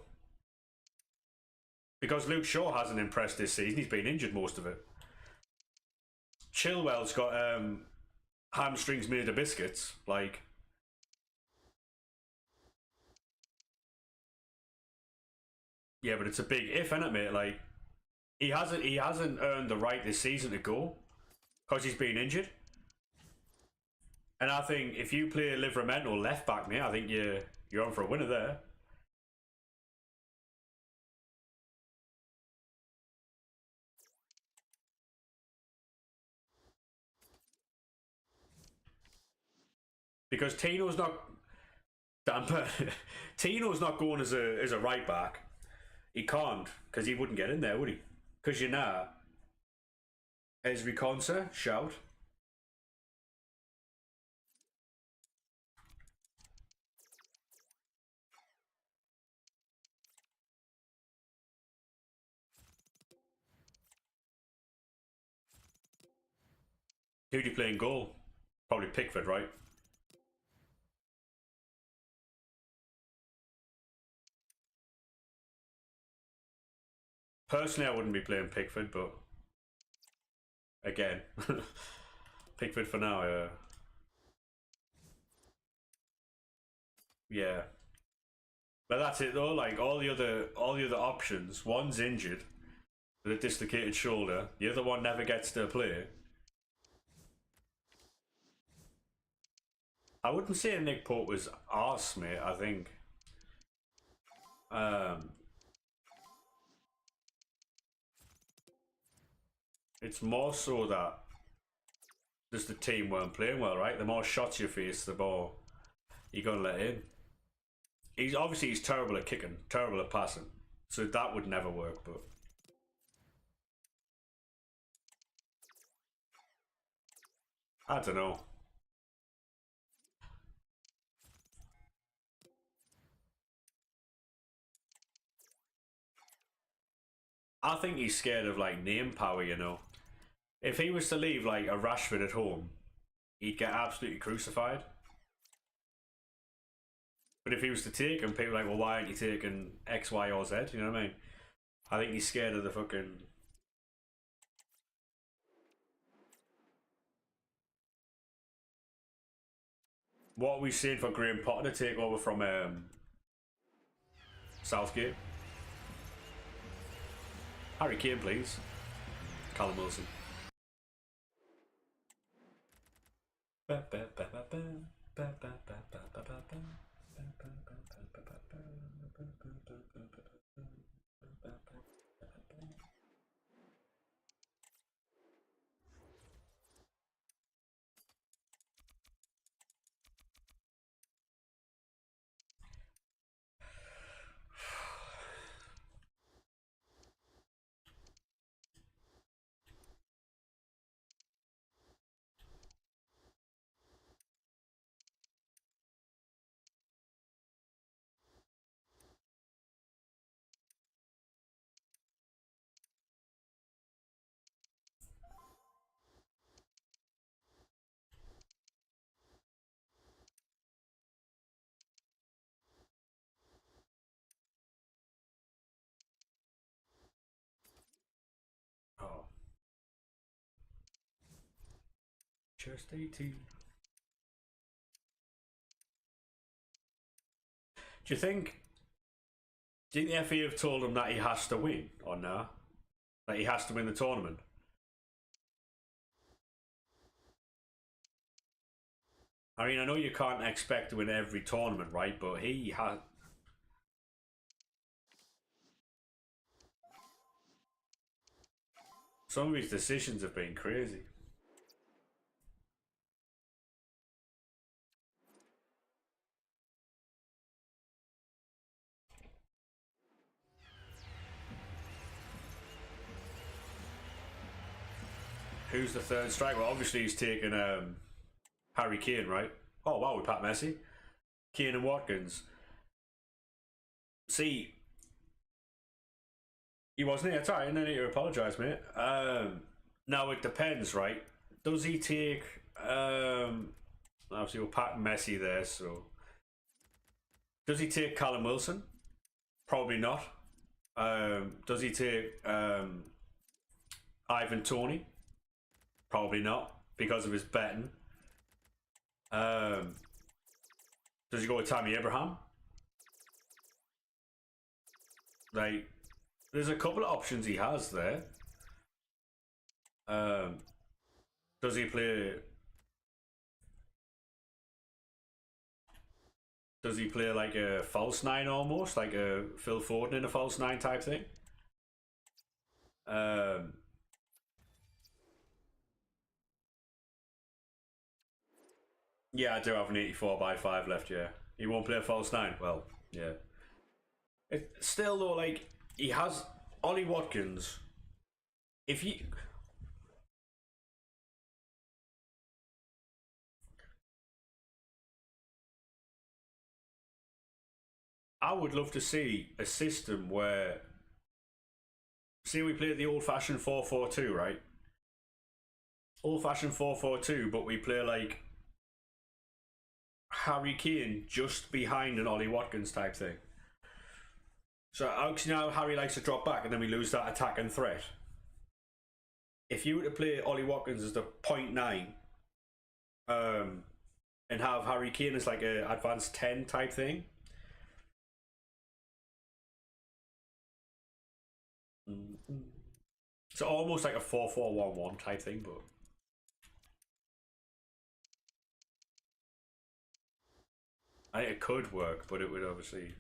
Because Luke Shaw hasn't impressed this season. He's been injured most of it. Chilwell's got hamstrings made of biscuits. Like, yeah, but it's a big if, isn't it, mate? Like, he hasn't earned the right this season to go because he's been injured. And I think if you play Livramento left back, mate, I think you're on for a winner there. Because Tino's not Tino's not going as a right back. He can't, because he wouldn't get in there, would he? Because you know, Ezri Konsa, shout. Who do you play in goal? Probably Pickford, right? Personally, I wouldn't be playing Pickford, but again, Pickford for now. Yeah, but that's it though. Like all the other options, one's injured with a dislocated shoulder. The other one never gets to play. I wouldn't say Nick Pope was arse, mate. I think. It's more so that just the team weren't playing well, right? The more shots you face, the more you're gonna let in. He's terrible at kicking, terrible at passing, so that would never work. But I don't know. I think he's scared of like name power, you know. If he was to leave like a Rashford at home, he'd get absolutely crucified. But if he was to take him, people are like, well, why aren't you taking X, Y, or Z? You know what I mean? I think he's scared of the fucking. What are we seeing for Graham Potter to take over from Southgate? Harry Kane, please. Callum Wilson. Just 18. Do you think the FA have told him that he has to win or no? That he has to win the tournament? I mean, I know you can't expect to win every tournament, right? But he has. Some of his decisions have been crazy. Who's the third striker? Well, obviously he's taken Harry Kane, right? Oh wow, we Pat Messi, Kane and Watkins. See, he wasn't here. It's alright, no need to apologise, mate. Now it depends, right? Does he take obviously we'll Pat Messi there, so does he take Callum Wilson? Probably not. Does he take Ivan Toney? Probably not, because of his betting. Does he go with Tammy Abraham? Like, there's a couple of options he has there. Does he play? Does he play like a false nine almost, like a Phil Foden in a false nine type thing? Yeah, I do have an 84/5 left. Yeah, he won't play a false nine. Well, yeah. It's still though, like he has Ollie Watkins. If he I would love to see a system where, see, we play the old-fashioned 4-4-2, right? Old-fashioned 4-4-2, but we play like Harry Kane just behind an Ollie Watkins type thing. So you know how Harry likes to drop back and then we lose that attack and threat. If you were to play Ollie Watkins as the 0.9, and have Harry Kane as like a advanced 10 type thing. So almost like a 4-4-1-1 type thing, but I think it could work, but it would obviously.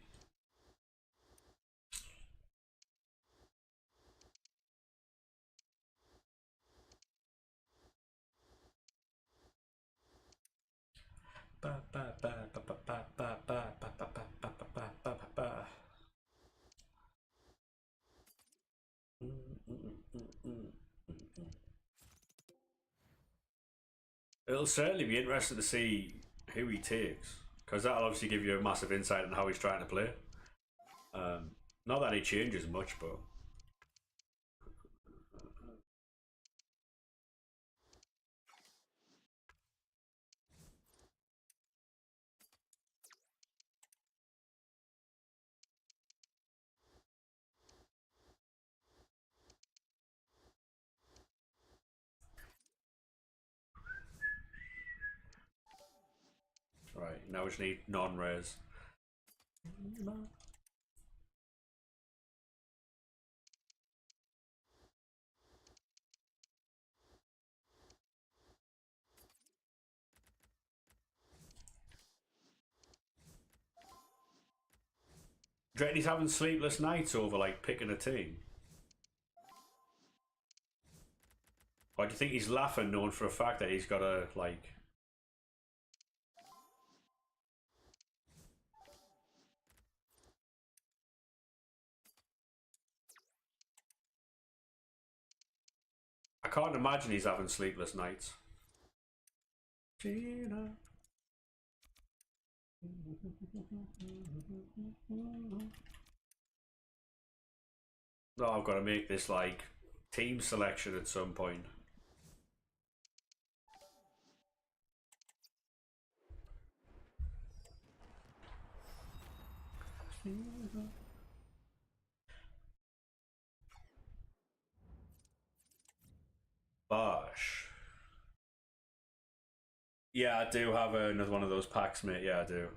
It'll certainly be interesting to see who he takes, because that'll obviously give you a massive insight on how he's trying to play. Not that he changes much, but right now we just need non-res. Do you reckon he's having sleepless nights over like picking a team? Or do you think he's laughing knowing for a fact that he's got to like. I can't imagine he's having sleepless nights. Gina. No, I've got to make this like team selection at some point. Bosh. Yeah, I do have another one of those packs, mate. Yeah, I do.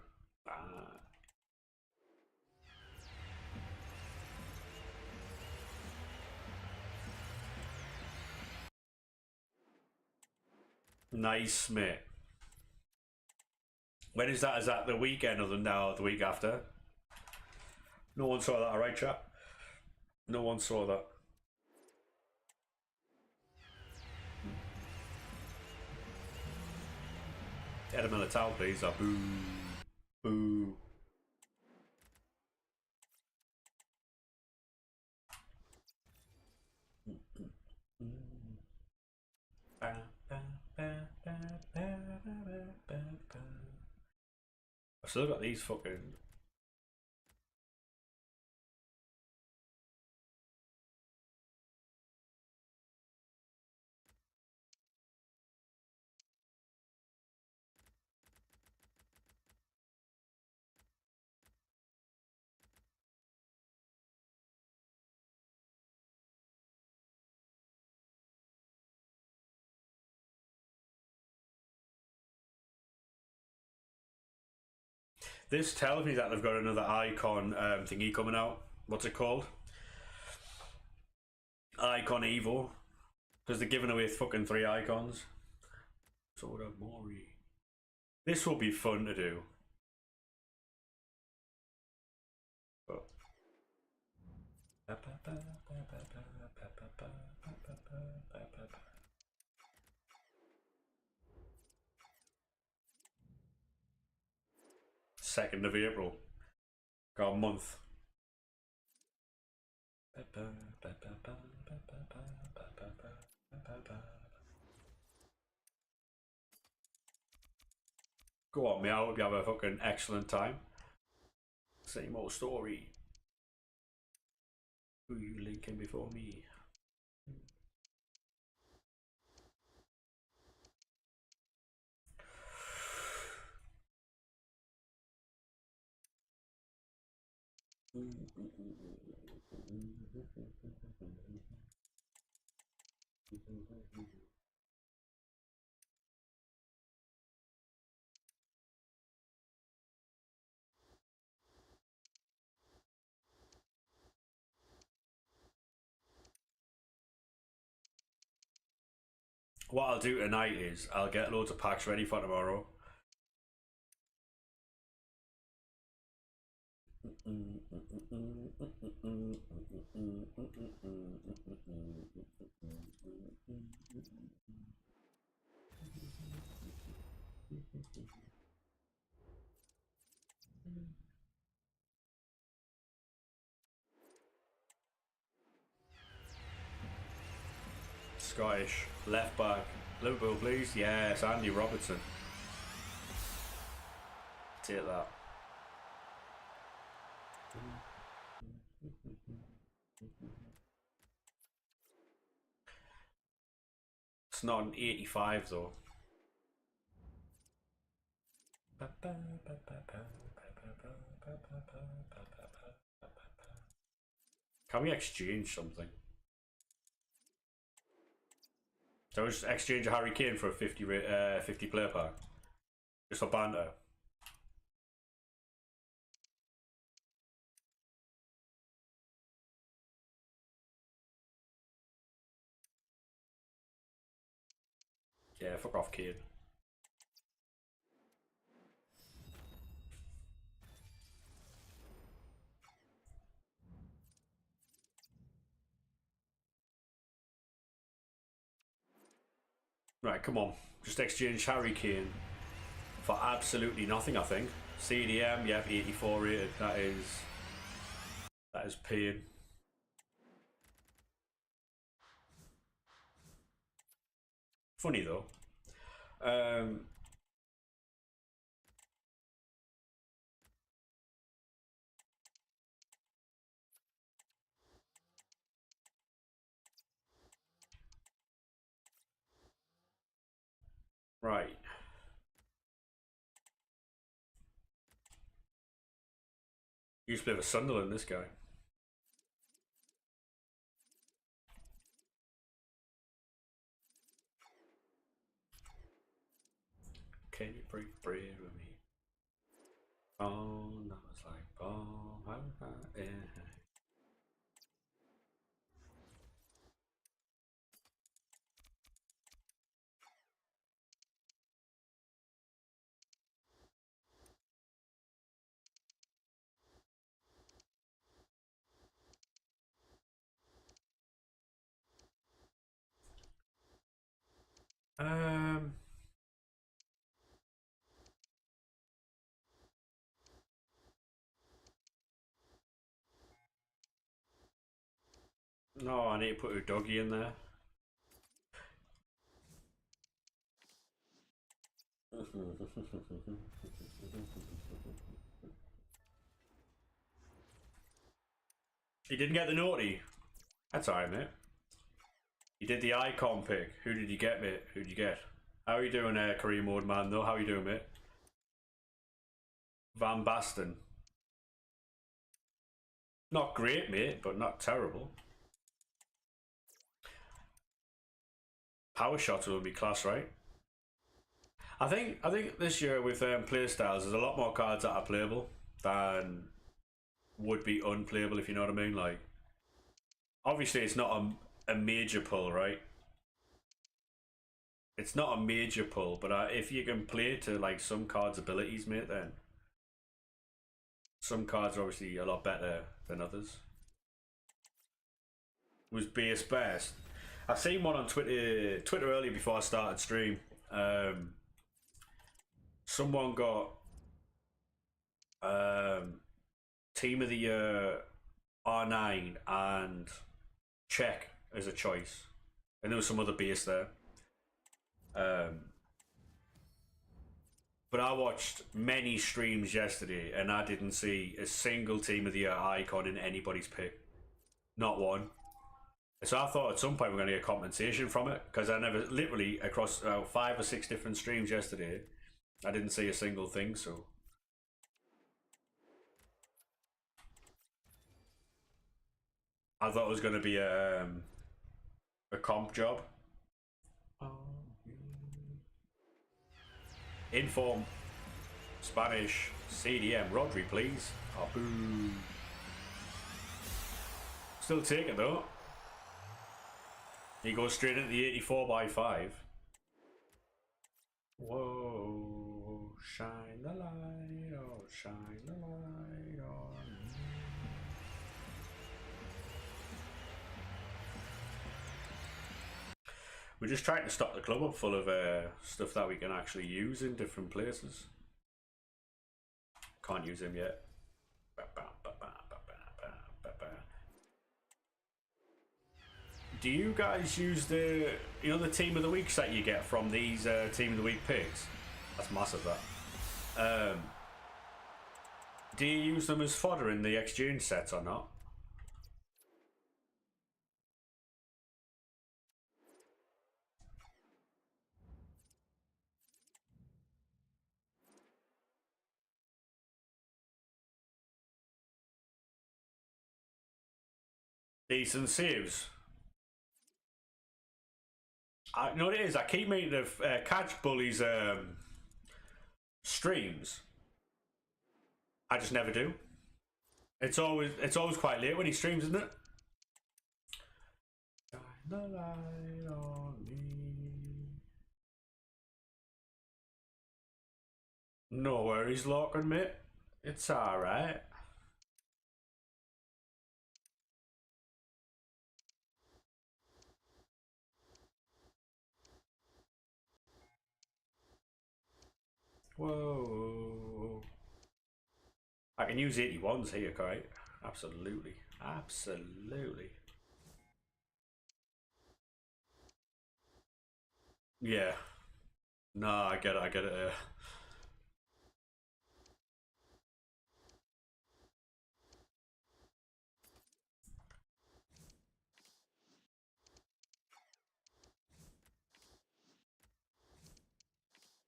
Nice, mate. When is that? Is that the weekend or the week after? No one saw that, alright, chat? No one saw that. Edam in a towel, please. Oh, boo. Boo. I've still got these fucking. This tells me that they've got another icon thingy coming out. What's it called? Icon Evo. Because they're giving away fucking 3 icons. Sort of Mori. This will be fun to do. Oh. 2nd of April. Got a month. Go on, me. I hope you have a fucking excellent time. Same old story. Who you linking before me? What I'll do tonight is I'll get loads of packs ready for tomorrow. Scottish left back. Liverpool, please. Yes, Andy Robertson. Take that. It's not an 85 though. Can we exchange something? So just exchange a Harry Kane for a 50 player pack? Just for banter? Yeah, fuck off, Kane. Right, come on. Just exchange Harry Kane for absolutely nothing, I think. CDM, yep, 84 rated. That is pain. Funny though. Right. Used to play for Sunderland, this guy. Oh, that was like, oh, yeah. Um, no, I need to put a doggy in there. You didn't get the naughty. That's alright, mate. You did the icon pick. Who did you get, mate? Who did you get? How are you doing, Kareem Mode Man? Though, how are you doing, mate? Van Basten. Not great, mate, but not terrible. Power shots will be class, right? I think this year with playstyles, there's a lot more cards that are playable than would be unplayable, if you know what I mean. Like, obviously, it's not a major pull, right? It's not a major pull, but if you can play to like some cards' abilities, mate, then some cards are obviously a lot better than others. Was base best. I seen one on Twitter earlier before I started stream. Someone got Team of the Year R9 and Check as a choice, and there was some other base there. But I watched many streams yesterday, and I didn't see a single Team of the Year icon in anybody's pick. Not one. So I thought at some point we're going to get compensation from it, because I never, literally across 5 or 6 different streams yesterday, I didn't see a single thing. So I thought it was going to be a comp job. Inform Spanish CDM Rodri, please. Oh, boo. Still take it though. He goes straight into the 84/5. Whoa, shine the light, oh, shine the light on me. We're just trying to stock the club up full of stuff that we can actually use in different places. Can't use him yet. Do you guys use the team of the weeks that you get from these team of the week picks? That's massive, that. Do you use them as fodder in the exchange sets or not? Decent saves. You know what it is? I keep meaning to catch Bully's streams. I just never do. It's always quite late when he streams, isn't it? Shine the light on me. No worries, Lachlan, mate. It's alright. Whoa. I can use 81s here, right? Absolutely. Absolutely. Yeah. No, I get it, I get it.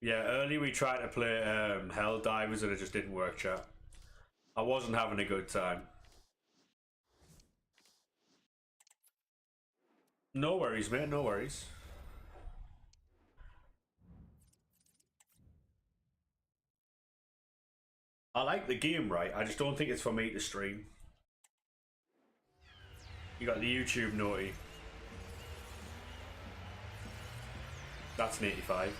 Yeah, earlier we tried to play Hell Divers and it just didn't work, chat. I wasn't having a good time. No worries, mate, no worries. I like the game, right? I just don't think it's for me to stream. You got the YouTube naughty. That's an 85.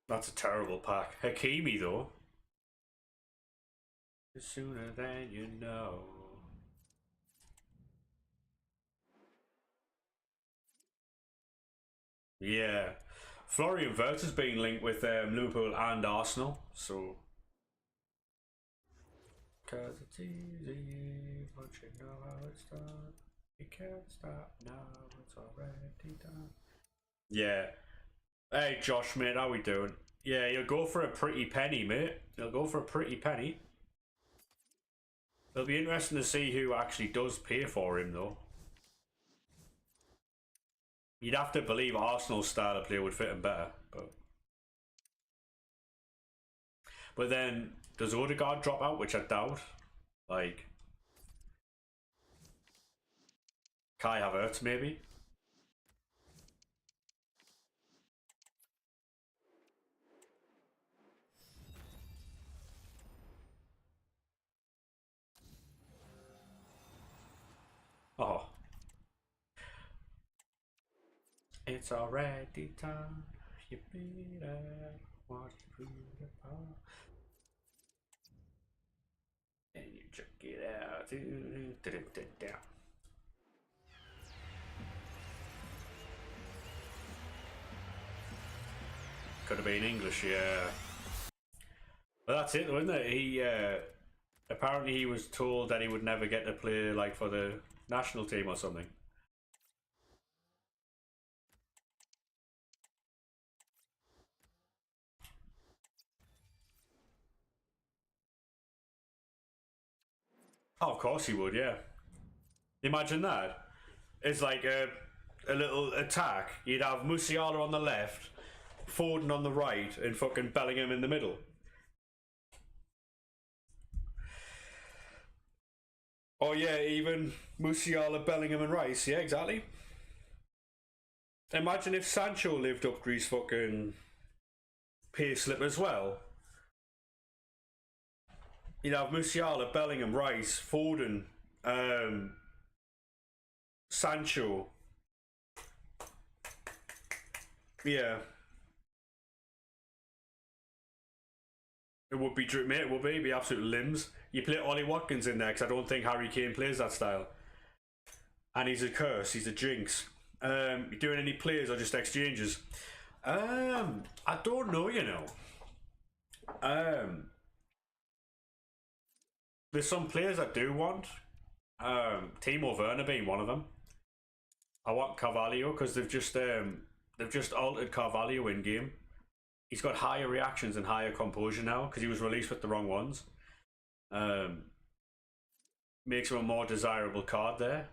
That's a terrible pack. Hakimi, though. Sooner than you know. Yeah. Florian Wirtz has been linked with Liverpool and Arsenal, so. Cause it's easy, but you know how it's done. You can't stop now, it's already done. Yeah. Hey Josh, mate, how we doing? Yeah, you'll go for a pretty penny, mate. You'll go for a pretty penny. It'll be interesting to see who actually does pay for him, though. You'd have to believe Arsenal's style of play would fit him better, but then does Odegaard drop out, which I doubt? Like Kai Havertz, maybe. Oh. It's already time. You beat it. Watch you the power. And you check it out. Could have been English, yeah. But that's it, wasn't it? He apparently he was told that he would never get to play like for the national team or something. Oh, of course he would, yeah. Imagine that. It's like a little attack. You'd have Musiala on the left, Foden on the right, and fucking Bellingham in the middle. Oh yeah, even Musiala, Bellingham and Rice. Yeah, exactly. Imagine if Sancho lived up to his fucking pay slip as well. You'd have Musiala, Bellingham, Rice, Foden, Sancho. Yeah. It would be, mate, it would be. It'd be absolute limbs. You play Ollie Watkins in there because I don't think Harry Kane plays that style. And he's a curse, he's a jinx. You doing any plays or just exchanges? I don't know, you know. There's some players I do want. Timo Werner being one of them. I want Carvalho because they've just altered Carvalho in game. He's got higher reactions and higher composure now because he was released with the wrong ones. Makes him a more desirable card there.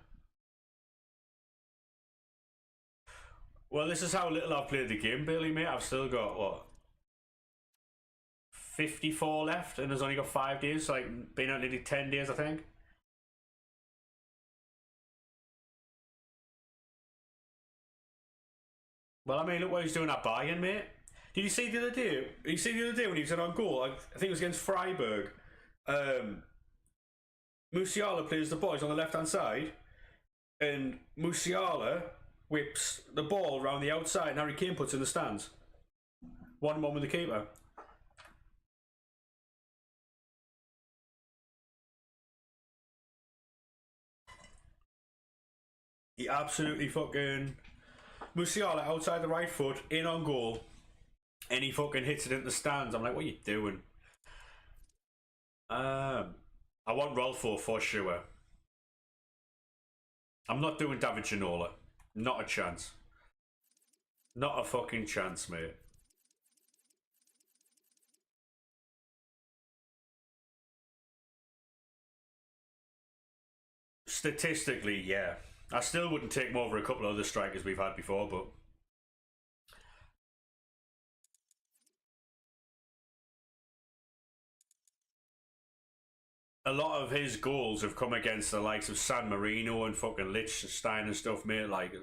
Well, this is how little I've played the game, Bailey, mate. I've still got, what, 54 left, and there's only got 5 days, so like, been out nearly 10 days, I think. Well, I mean, look what he's doing at Bayern, mate. Did you see the other day? Did you see the other day when he was on goal? I think it was against Freiburg. Musiala plays the boys on the left-hand side, and Musiala whips the ball around the outside, and Harry Kane puts in the stands. 1-1 with the keeper. He absolutely fucking Musiala outside the right foot, in on goal, and he fucking hits it in the stands. I'm like, what are you doing? I want Rolfo for sure. I'm not doing David Ginola. Not a chance. Not a fucking chance, mate. Statistically, yeah. I still wouldn't take him over a couple of other strikers we've had before, but a lot of his goals have come against the likes of San Marino and fucking Liechtenstein and stuff, mate. Like,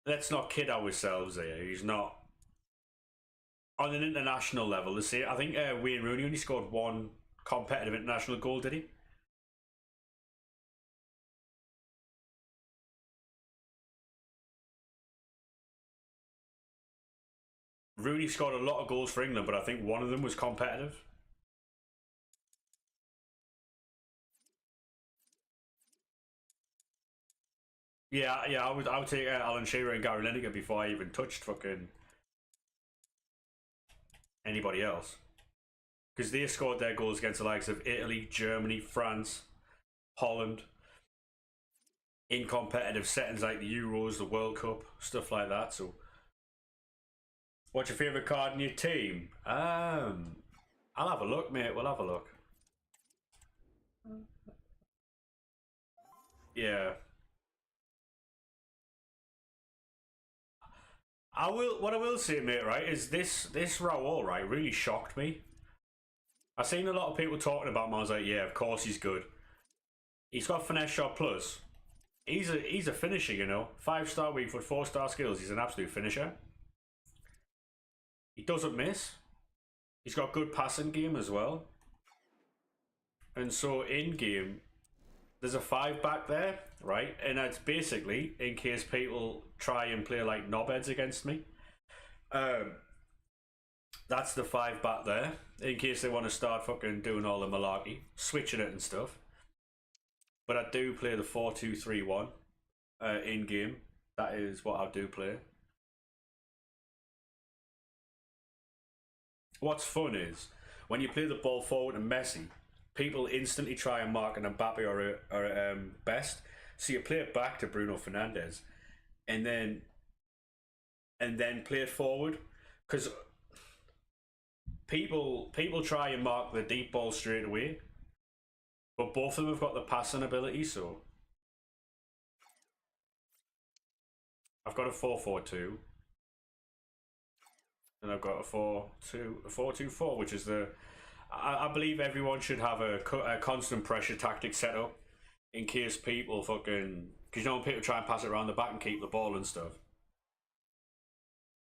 let's not kid ourselves here. He's not on an international level, let's see. I think Wayne Rooney only scored one competitive international goal, did he? Rooney scored a lot of goals for England, but I think one of them was competitive. Yeah, I would take Alan Shearer and Gary Lineker before I even touched fucking anybody else, because they scored their goals against the likes of Italy, Germany, France, Holland, in competitive settings like the Euros, the World Cup, stuff like that. So, what's your favourite card in your team? I'll have a look, mate. We'll have a look. Yeah. I will. What I will say, mate, right, is this Raul, right, really shocked me. I've seen a lot of people talking about him. I was like, yeah, of course he's good. He's got finesse shot plus. He's a finisher, you know. 5-star weak foot, 4-star skills. He's an absolute finisher. He doesn't miss. He's got good passing game as well. And so in game, there's a 5 back there, right? And it's basically in case people try and play like knobheads against me. That's the 5 back there. In case they want to start fucking doing all the malarkey, switching it and stuff. But I do play the 4-2-3-1 in game. That is what I do play. What's fun is when you play the ball forward to Messi, people instantly try and mark an Mbappe or Best. So you play it back to Bruno Fernandes, and then play it forward, because people try and mark the deep ball straight away, but both of them have got the passing ability. So I've got a 4-4-2. And I've got a 4-2-4, which is the. I believe everyone should have a constant pressure tactic set up in case people fucking. Because you know when people try and pass it around the back and keep the ball and stuff.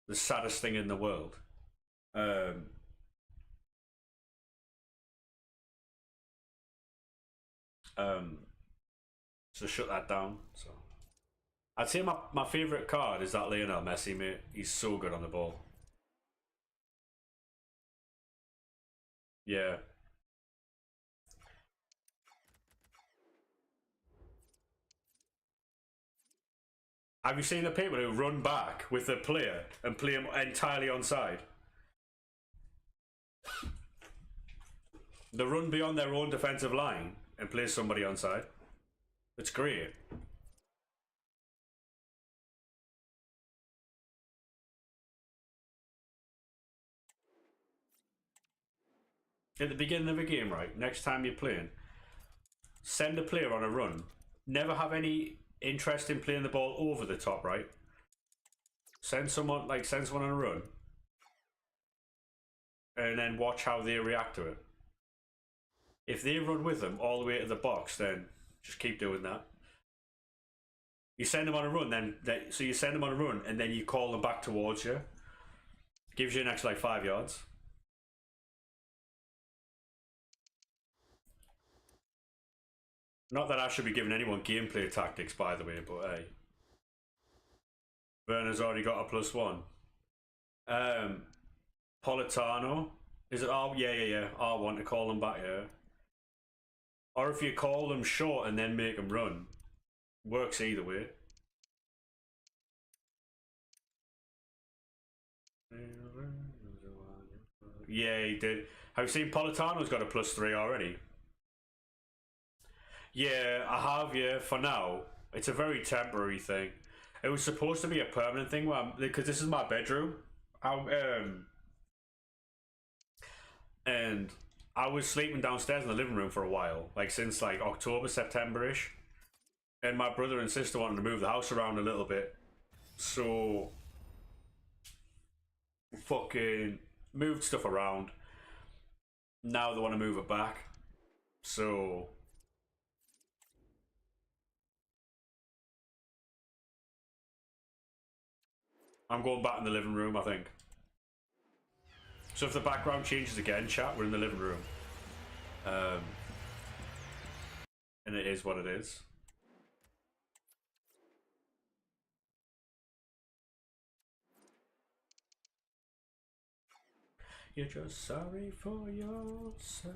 The saddest thing in the world. So shut that down. So I'd say my favourite card is that Lionel Messi, mate. He's so good on the ball. Yeah. Have you seen the people who run back with the player and play him entirely onside? They run beyond their own defensive line and play somebody onside. It's great. At the beginning of a game, right? Next time you're playing, send a player on a run. Never have any interest in playing the ball over the top, right? Send someone on a run, and then watch how they react to it. If they run with them all the way to the box, then just keep doing that. You send them on a run, so you send them on a run, and then you call them back towards you. Gives you an extra like 5 yards. Not that I should be giving anyone gameplay tactics, by the way, but hey. Werner's already got a +1. Politano. Is it R? Yeah. R1 to call them back, yeah. Or if you call them short and then make them run. Works either way. Yeah, he did. Have you seen Politano's got a +3 already? Yeah, I have, yeah, for now. It's a very temporary thing. It was supposed to be a permanent thing, because this is my bedroom. And I was sleeping downstairs in the living room for a while, like since like October, September-ish. And my brother and sister wanted to move the house around a little bit. So fucking moved stuff around. Now they want to move it back. So I'm going back in the living room, I think. So if the background changes again, chat, we're in the living room. And it is what it is. You're just sorry for yourself.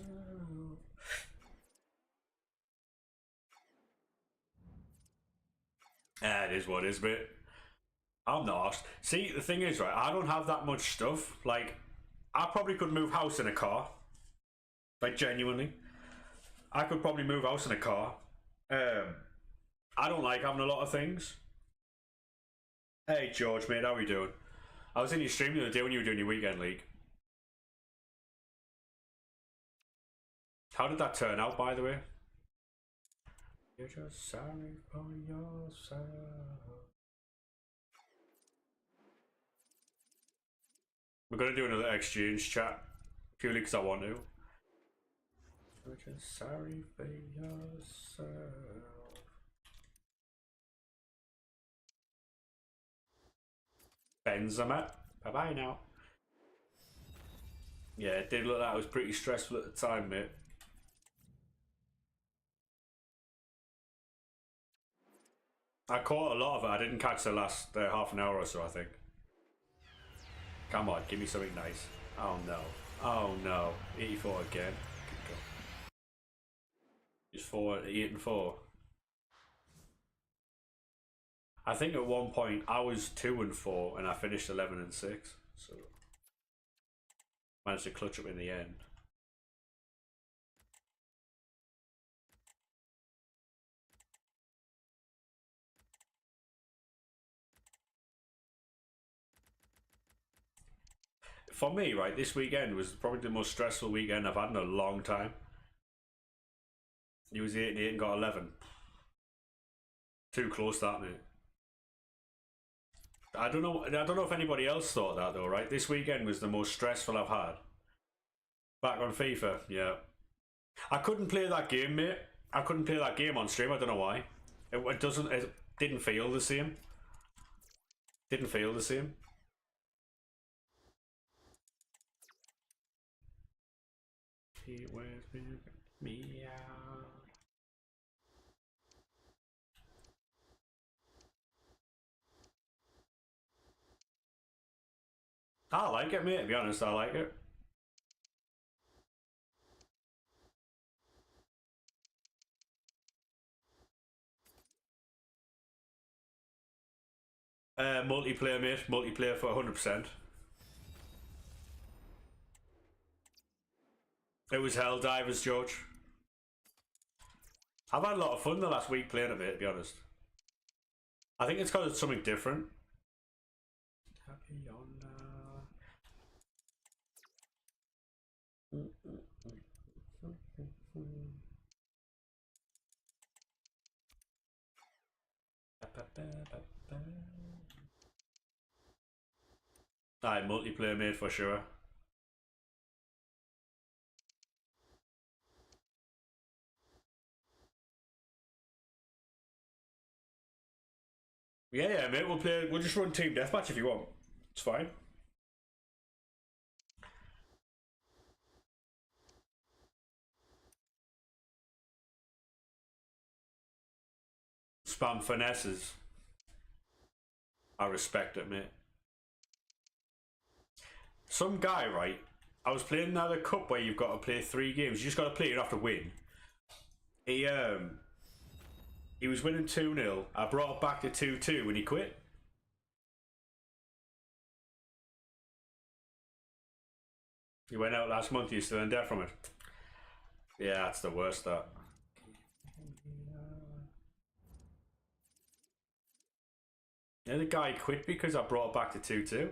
It is what it is, mate. I'm not. See, the thing is, right, I don't have that much stuff. Like, I probably could move house in a car. Like, genuinely. I could probably move house in a car. I don't like having a lot of things. Hey, George, mate, how are you doing? I was in your stream the other day when you were doing your weekend league. How did that turn out, by the way? You're just sorry for yourself. We're gonna do another exchange chat, purely because I want to. You're just sorry for yourself. Benzema, bye bye now. Yeah, it did look like it was pretty stressful at the time, mate. I caught a lot of it. I didn't catch the last half an hour or so, I think. Come on, give me something nice. Oh no. Oh no. 84 again. Just 8 and 4. I think at one point I was 2 and 4 and I finished 11 and 6. So managed to clutch up in the end. For me, right, this weekend was probably the most stressful weekend I've had in a long time. He was 8 and 8 and got 11. Too close, that, mate. I don't know if anybody else thought that though, right? This weekend was the most stressful I've had. Back on FIFA, yeah. I couldn't play that game, mate. I couldn't play that game on stream. I don't know why. It didn't feel the same. Didn't feel the same. He wears me out. I like it, mate, to be honest. I like it. Multiplayer, mate. Multiplayer for 100%. It was Helldivers, George. I've had a lot of fun the last week playing a bit, to be honest. I think it's because it's something different. Happy on Aye, multiplayer, mate, for sure. Yeah, mate. We'll just run team deathmatch if you want. It's fine. Spam finesses. I respect it, mate. Some guy, right? I was playing another cup where you've got to play 3 games. You just got to play. You don't have to win. He was winning 2-0. I brought it back to 2-2 when he quit. He went out last month. He's still in debt from it. Yeah, that's the worst. That. Yeah, the guy quit because I brought it back to 2-2.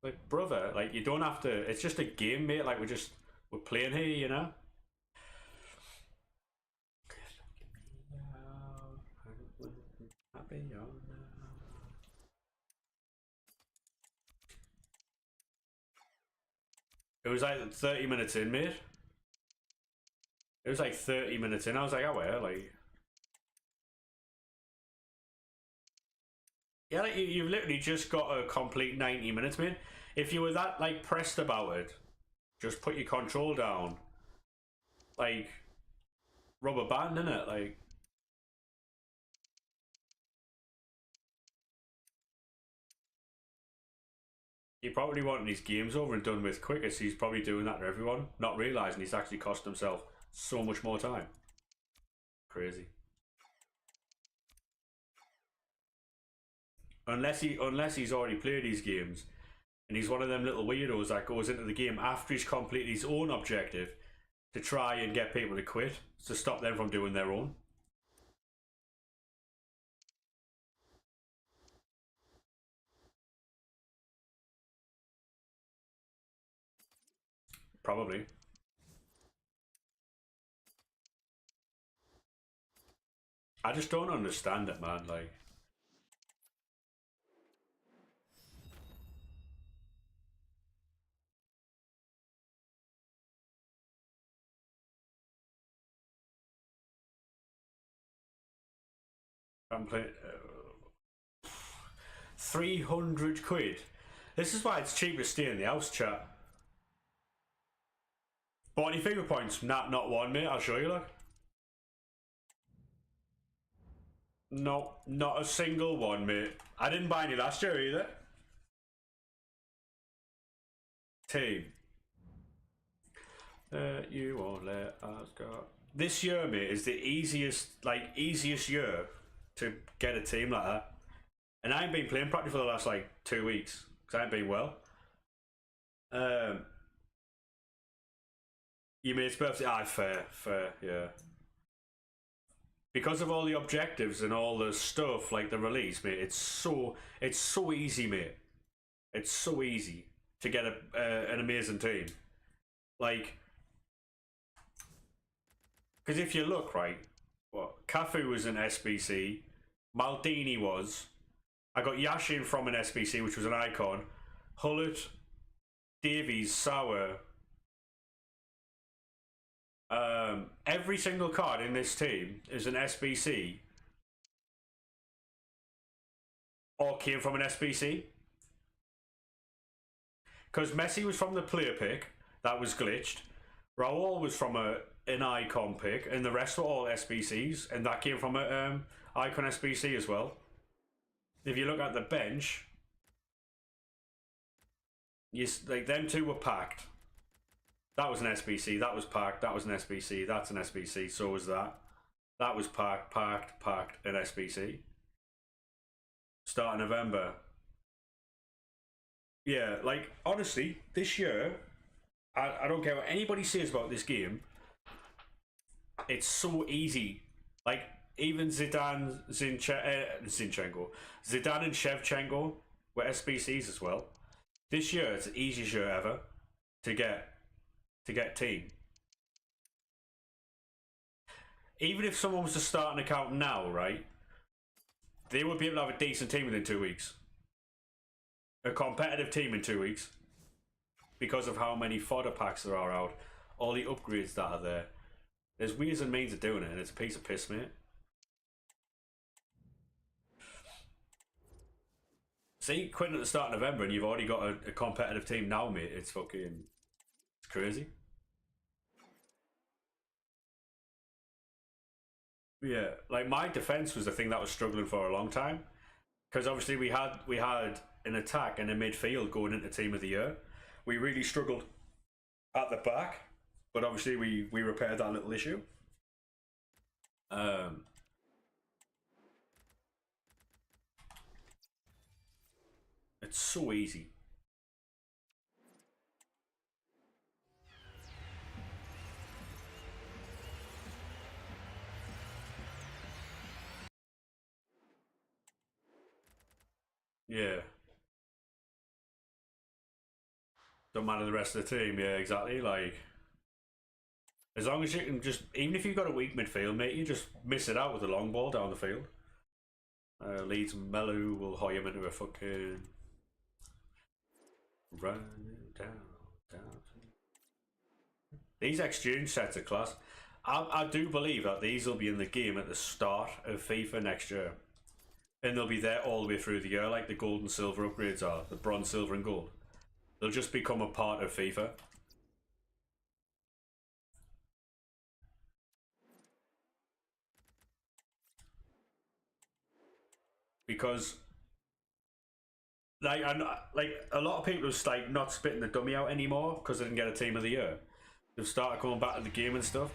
Like, brother, like, you don't have to. It's just a game, mate. Like, we're playing here, you know. It was like 30 minutes in, mate. It was like 30 minutes in. I was like, oh, well, like. Yeah, like, you've literally just got to complete 90 minutes, mate. If you were that, like, pressed about it, Just put your control down. Like, rubber band, innit? Like, he probably wanted his games over and done with quicker, so he's probably doing that to everyone, not realising he's actually cost himself so much more time. Crazy. Unless he's already played these games, and he's one of them little weirdos that goes into the game after he's completed his own objective to try and get people to quit, to stop them from doing their own. Probably. I just don't understand it, man. Like, I'm playing 300 quid. This is why it's cheap to stay in the house, chat. Bought any figure points? Not one, mate. I'll show you, look. No, not a single one, mate. I didn't buy any last year either. Team. You won't let us go. This year, mate, is the easiest year to get a team like that. And I ain't been playing practically for the last 2 weeks because I ain't been well. You mate's birthday? Fair, yeah. Because of all the objectives and all the stuff like the release, mate, it's so easy, mate. It's so easy to get an amazing team. Like, because if you look right, Cafu was an SBC, Maldini was. I got Yashin from an SBC, which was an icon. Hullet, Davies, Sauer. Every single card in this team is an SBC or came from an SBC. Because Messi was from the player pick, that was glitched. Raul was from an icon pick, and the rest were all SBCs, and that came from an icon SBC as well. If you look at the bench, them two were packed. That was an SBC, that was packed, that was an SBC, that's an SBC, so was that. That was packed, an SBC. Start of November. Yeah, like, honestly, this year, I don't care what anybody says about this game, it's so easy. Like, even Zidane and Shevchenko were SBCs as well. This year, it's the easiest year ever to get team. Even if someone was to start an account now, right, they would be able to have a decent team within 2 weeks. A competitive team in 2 weeks. Because of how many fodder packs there are out. All the upgrades that are there. There's ways and means of doing it, and it's a piece of piss, mate. See, quitting at the start of November and you've already got a competitive team now, mate. It's fucking... It's crazy. Yeah, like my defense was the thing that was struggling for a long time, because obviously we had an attack and a midfield going into team of the year. We really struggled at the back, but obviously we repaired that little issue. It's so easy. Yeah. Don't matter the rest of the team, yeah, exactly. Like, as long as you can just, even if you've got a weak midfield, mate, you just miss it out with a long ball down the field. Leeds Melu will hoy him into a fucking run down. These exchange sets are class. I do believe that these will be in the game at the start of FIFA next year. And they'll be there all the way through the year, like the gold and silver upgrades are, the bronze, silver and gold. They'll just become a part of FIFA. because like a lot of people are like not spitting the dummy out anymore because they didn't get a team of the year. They've started coming back to the game and stuff.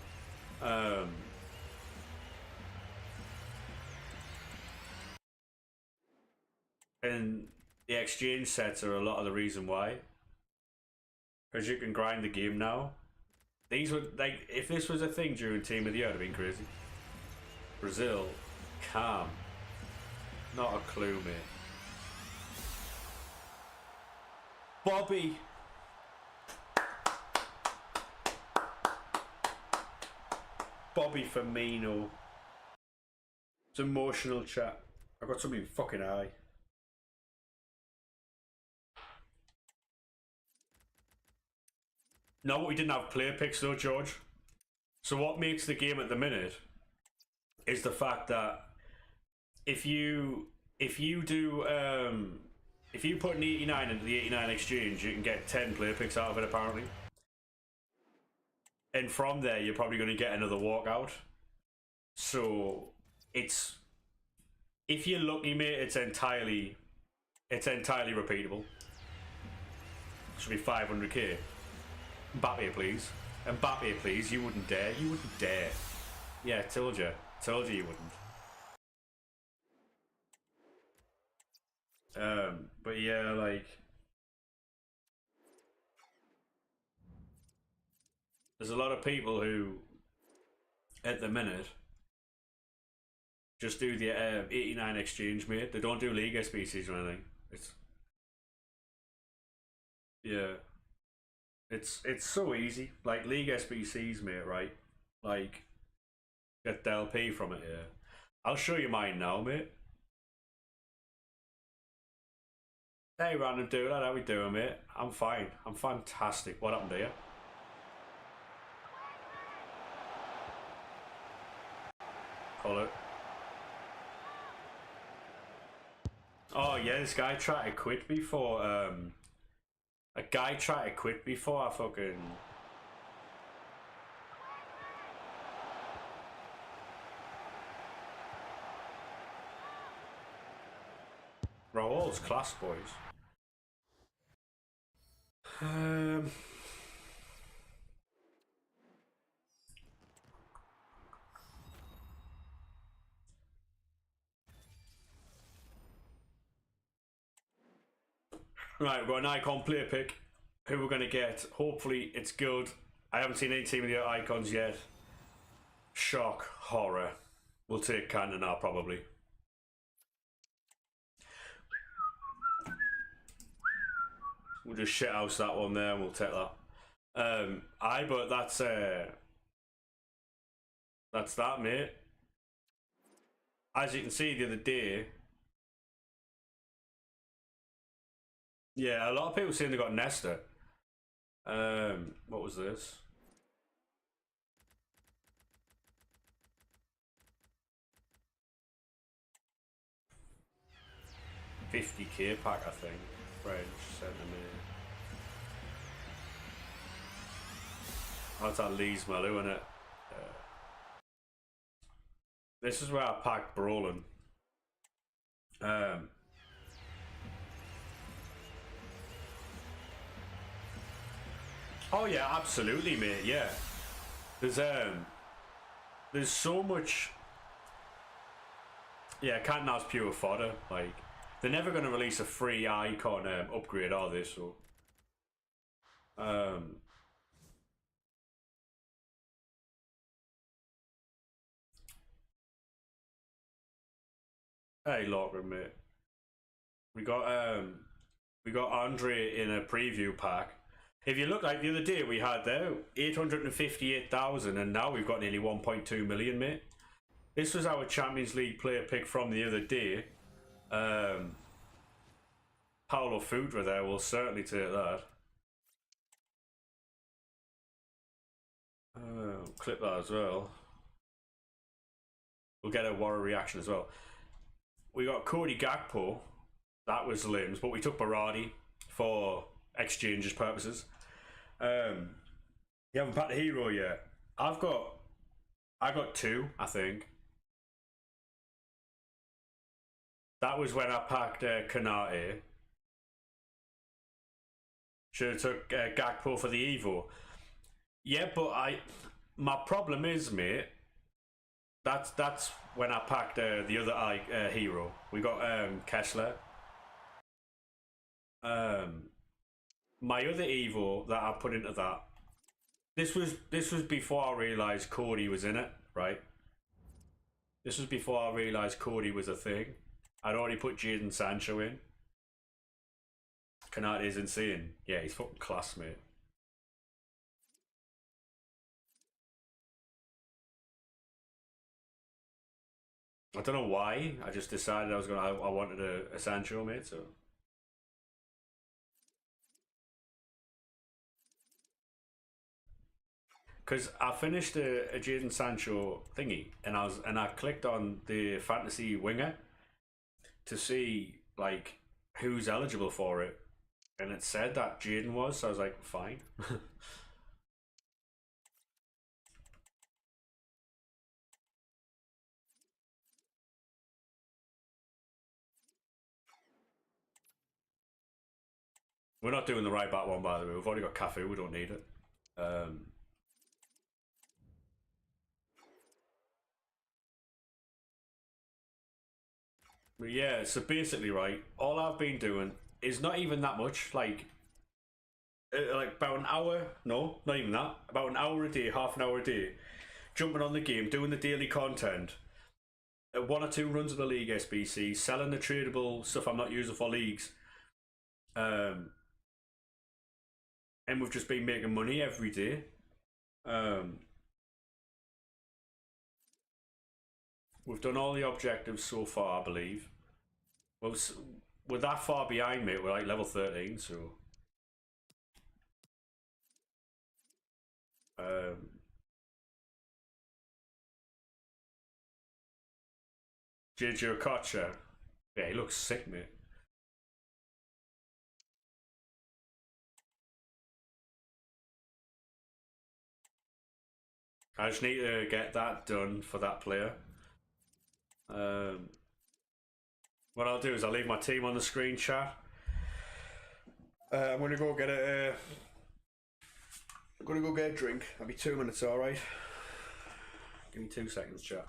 And the exchange sets are a lot of the reason why. Because you can grind the game now. These would, like, if this was a thing during Team of the Year, it would have been crazy. Brazil, calm. Not a clue, mate. Bobby. Bobby Firmino. It's emotional chat. I got something fucking eye. No, we didn't have player picks though, George. So what makes the game at the minute is the fact that if you do if you put an 89 into the 89 exchange, you can get 10 player picks out of it apparently. And from there you're probably going to get another walkout. So it's, if you're lucky, mate, it's entirely repeatable. Should be 500k. Mbappe, please. Mbappe, please. You wouldn't dare. You wouldn't dare. Yeah, told you. Told you wouldn't. But yeah, like, there's a lot of people who, at the minute, just do the 89 exchange, mate. They don't do League SBCs or anything. Yeah. It's so easy. Like, League SBCs, mate, right? Like, get the LP from it, yeah. I'll show you mine now, mate. Hey, random dude, how we doing, mate? I'm fine. I'm fantastic. What happened to you? Call it. Oh yeah, this guy tried to quit before. A guy tried to quit before I fucking. Raul's class, boys. Right, we've got an icon player pick. Who we're going to get. Hopefully it's good. I haven't seen any team of the icons yet. Shock, horror. We'll take Cantona probably. We'll just shithouse that one there and we'll take that. But that's that, mate. As you can see the other day. Yeah, a lot of people saying they got Nesta. What was this? $50k pack, I think. French centre mid. That's at Leeds Malu, isn't it? This is where I packed Brolin. Oh yeah, absolutely, mate. Yeah, there's so much. Yeah, Cantona's pure fodder. Like, they're never going to release a free icon upgrade, are they? So, hey, Lockman, mate. We got Andre in a preview pack. If you look, like the other day we had there 858,000, and now we've got nearly 1.2 million, mate. This was our Champions League player pick from the other day. Paulo Futre there, will certainly take that. Clip that as well. We'll get a Warrior reaction as well. We got Cody Gakpo. That was limbs, but we took Berardi for exchanges purposes. You haven't packed a hero yet. I got two, I think. That was when I packed Kanate. Should have took Gakpo for the Evo. Yeah, but my problem is, mate. That's when I packed the other hero. We got Kessler. My other Evo that I put into that. This was before I realised Cody was in it, right? This was before I realised Cody was a thing. I'd already put Jadon Sancho in. Kanate is insane. Yeah, he's fucking class, mate. I don't know why. I just decided I wanted a Sancho, mate. So because I finished a Jadon Sancho thingy, and I clicked on the fantasy winger to see like who's eligible for it, and it said that Jadon was. So I was like, fine. We're not doing the right back one, by the way. We've already got Cafu. We don't need it. But yeah, so basically, right, all I've been doing is not even that much. Like about an hour. No, not even that. About an hour a day, half an hour a day, jumping on the game, doing the daily content. One or two runs of the league SBC, selling the tradable stuff I'm not using for leagues. And we've just been making money every day. We've done all the objectives so far, I believe. Well, we're that far behind, mate. We're like level 13, so. JJ Okocha. Yeah, he looks sick, mate. I just need to get that done for that player. What I'll do is I'll leave my team on the screen, chat. I'm gonna go get a. I'm gonna go get a drink. I'll be 2 minutes, all right. Give me 2 seconds, chat.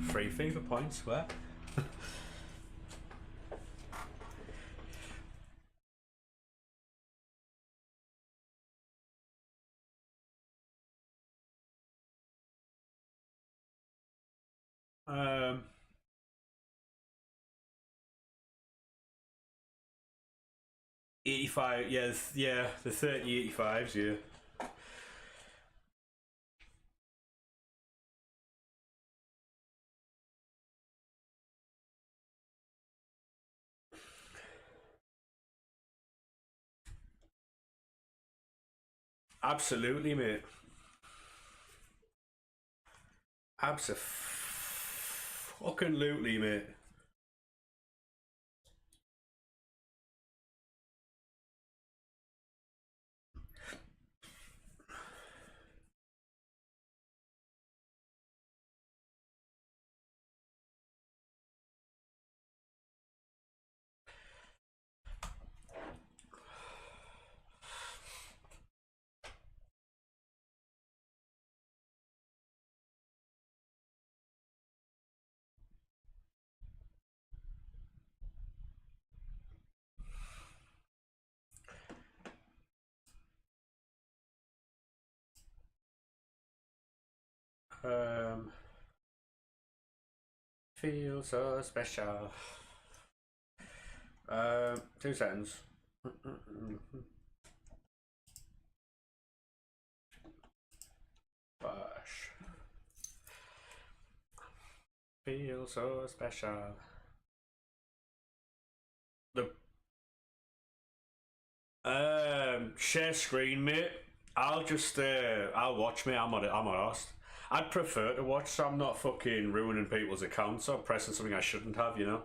Free FIFA points, where? um 85, yeah, the 3085s, yeah. Absolutely, mate. Absolutely, mate. Feel so special. 2 seconds. Gosh. Feel so special. The share screen, mate. I'll just I'll watch, mate. I'm honest. I'd prefer to watch, so I'm not fucking ruining people's accounts or pressing something I shouldn't have, you know.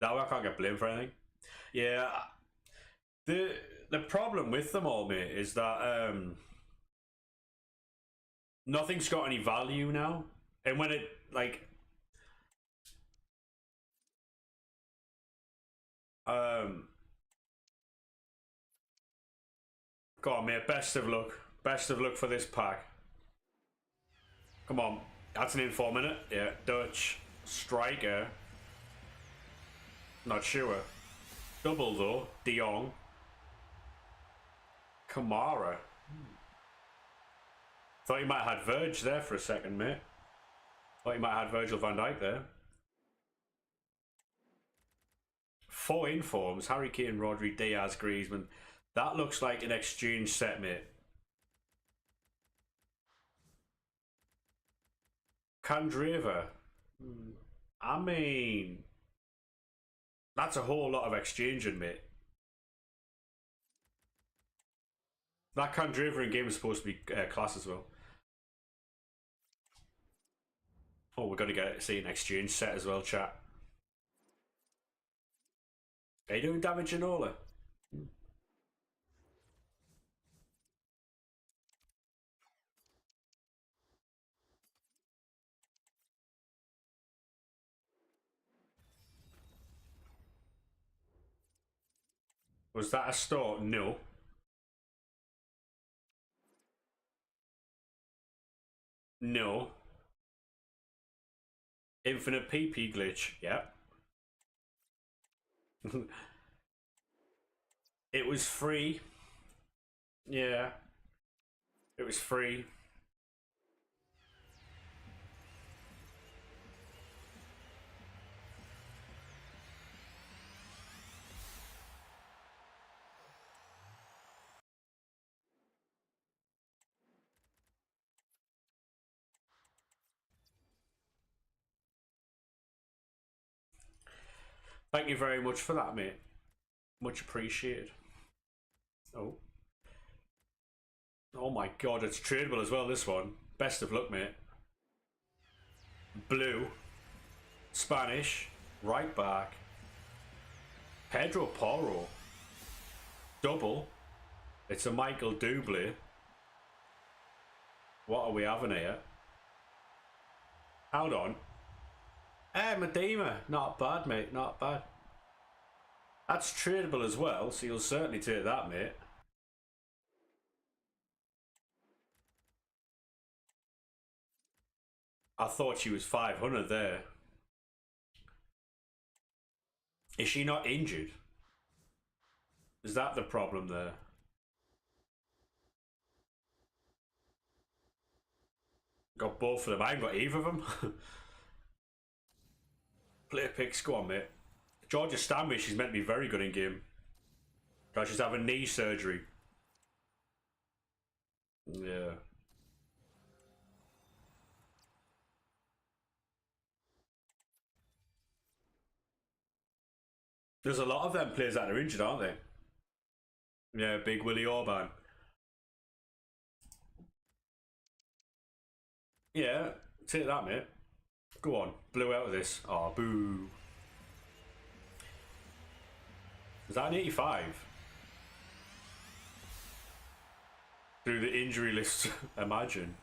That way I can't get blamed for anything. Yeah. The problem with them all, mate, is that nothing's got any value now. And when it go on, mate, best of luck. Best of luck for this pack. Come on. That's an info minute. Yeah, Dutch striker. Not sure. Double though. De Jong. Kamara. Thought you might have had Verge there for a second, mate. Thought you might have had Virgil van Dijk there. 4 informs. Harry Kane, Rodri, Diaz, Griezmann. That looks like an exchange set, mate. Candreva. I mean, that's a whole lot of exchanging, mate. That Candreva in game is supposed to be class as well. Oh, we're going to see an exchange set as well, chat. Are you doing damage in Ola? Was that a start? No. No. Infinite PP glitch. Yeah. It was free. Yeah. It was free. Thank you very much for that, mate. Much appreciated. Oh. Oh my god, it's tradable as well, this one. Best of luck, mate. Blue. Spanish. Right back. Pedro Porro. Double. It's a Michael Double. What are we having here? Hold on. Medema. Not bad, mate. Not bad. That's tradable as well, so you'll certainly take that, mate. I thought she was 500 there. Is she not injured? Is that the problem there? Got both of them. I ain't got either of them. Player picks. Go on, mate. Georgia Stanway, she's meant to be very good in game. Because she's having knee surgery. Yeah. There's a lot of them players that are injured, aren't they? Yeah, big Willie Orban. Yeah, take that, mate. Go on, blew out of this. Oh, boo. Is that an 85? Through the injury list, imagine.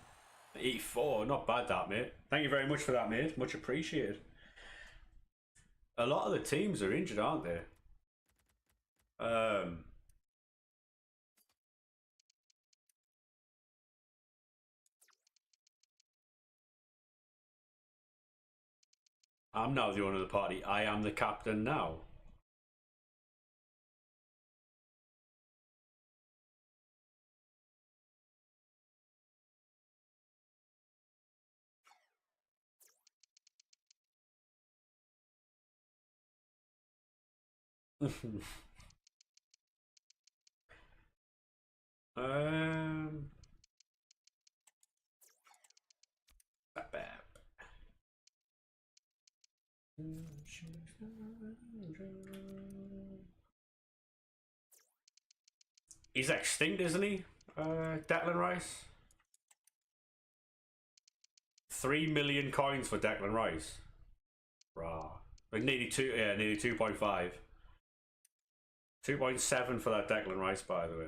84, not bad that, mate. Thank you very much for that, mate. Much appreciated. A lot of the teams are injured, aren't they? I'm now the owner of the party. I am the captain now. um, he's extinct, isn't he? Declan Rice. 3 million coins for Declan Rice. Rah. Like nearly 2, yeah, nearly 2.5. 2.7 for that Declan Rice, by the way.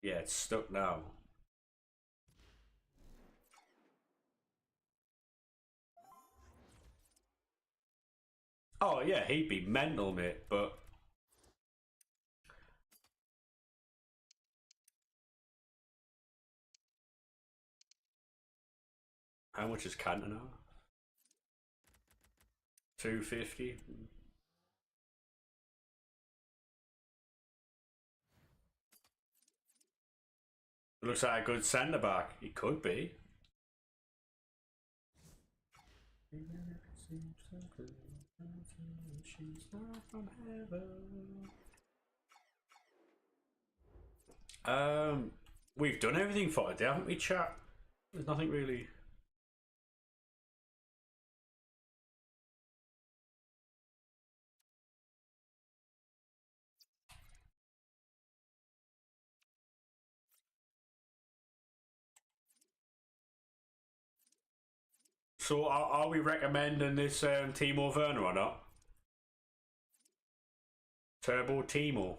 Yeah, it's stuck now. Oh yeah, he'd be mental, mate, but how much is Cantona now? 250. Looks like a good centre back. He could be. We've done everything for today, haven't we, chat? There's nothing really. So are we recommending this Timo Werner or not? Turbo Timo.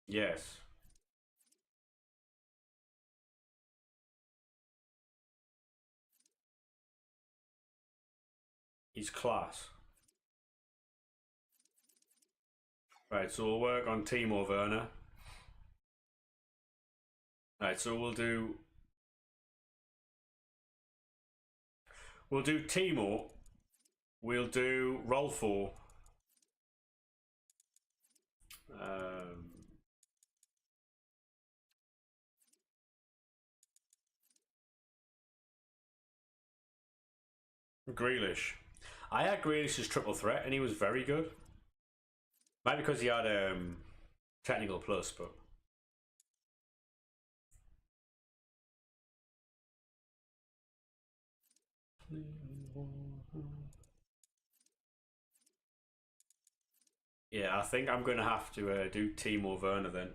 Yes. He's class. Right, so we'll work on Timo Werner. Right, so we'll do Timo. We'll do Rolfo. Grealish. I had Grealish as triple threat and he was very good. Maybe because he had technical plus, but yeah, I think I'm gonna have to do Timo Werner then.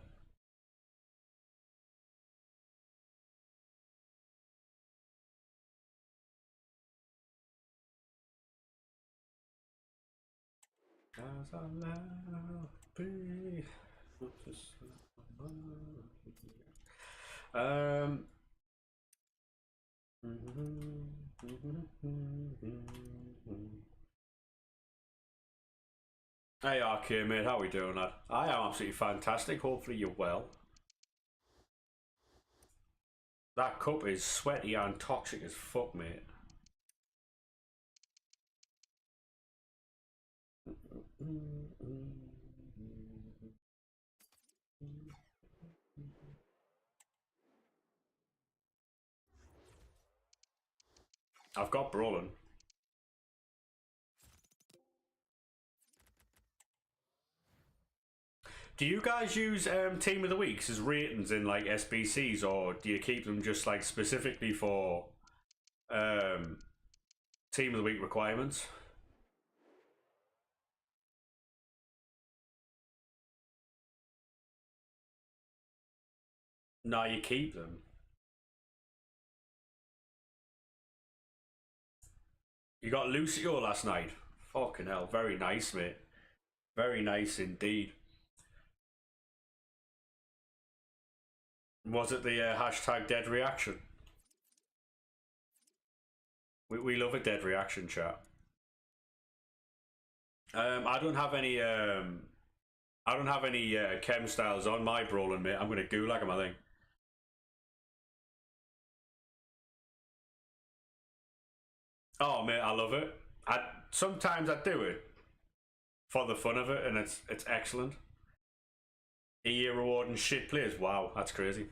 As I'll be. Hey RK mate, how are we doing lad? I am absolutely fantastic, hopefully you're well. That cup is sweaty and toxic as fuck, mate. I've got Brawling. Do you guys use Team of the Weeks as ratings in like SBCs, or do you keep them just like specifically for Team of the Week requirements? No, you keep them. You got Lucio last night. Fucking hell, very nice, mate. Very nice indeed. Was it the hashtag dead reaction? We love a dead reaction, chat. I don't have any chem styles on my Brawling, mate. I'm gonna gulag him, I think. Oh mate, I love it. Sometimes I do it for the fun of it, and it's excellent. A year rewarding shit players. Wow, that's crazy.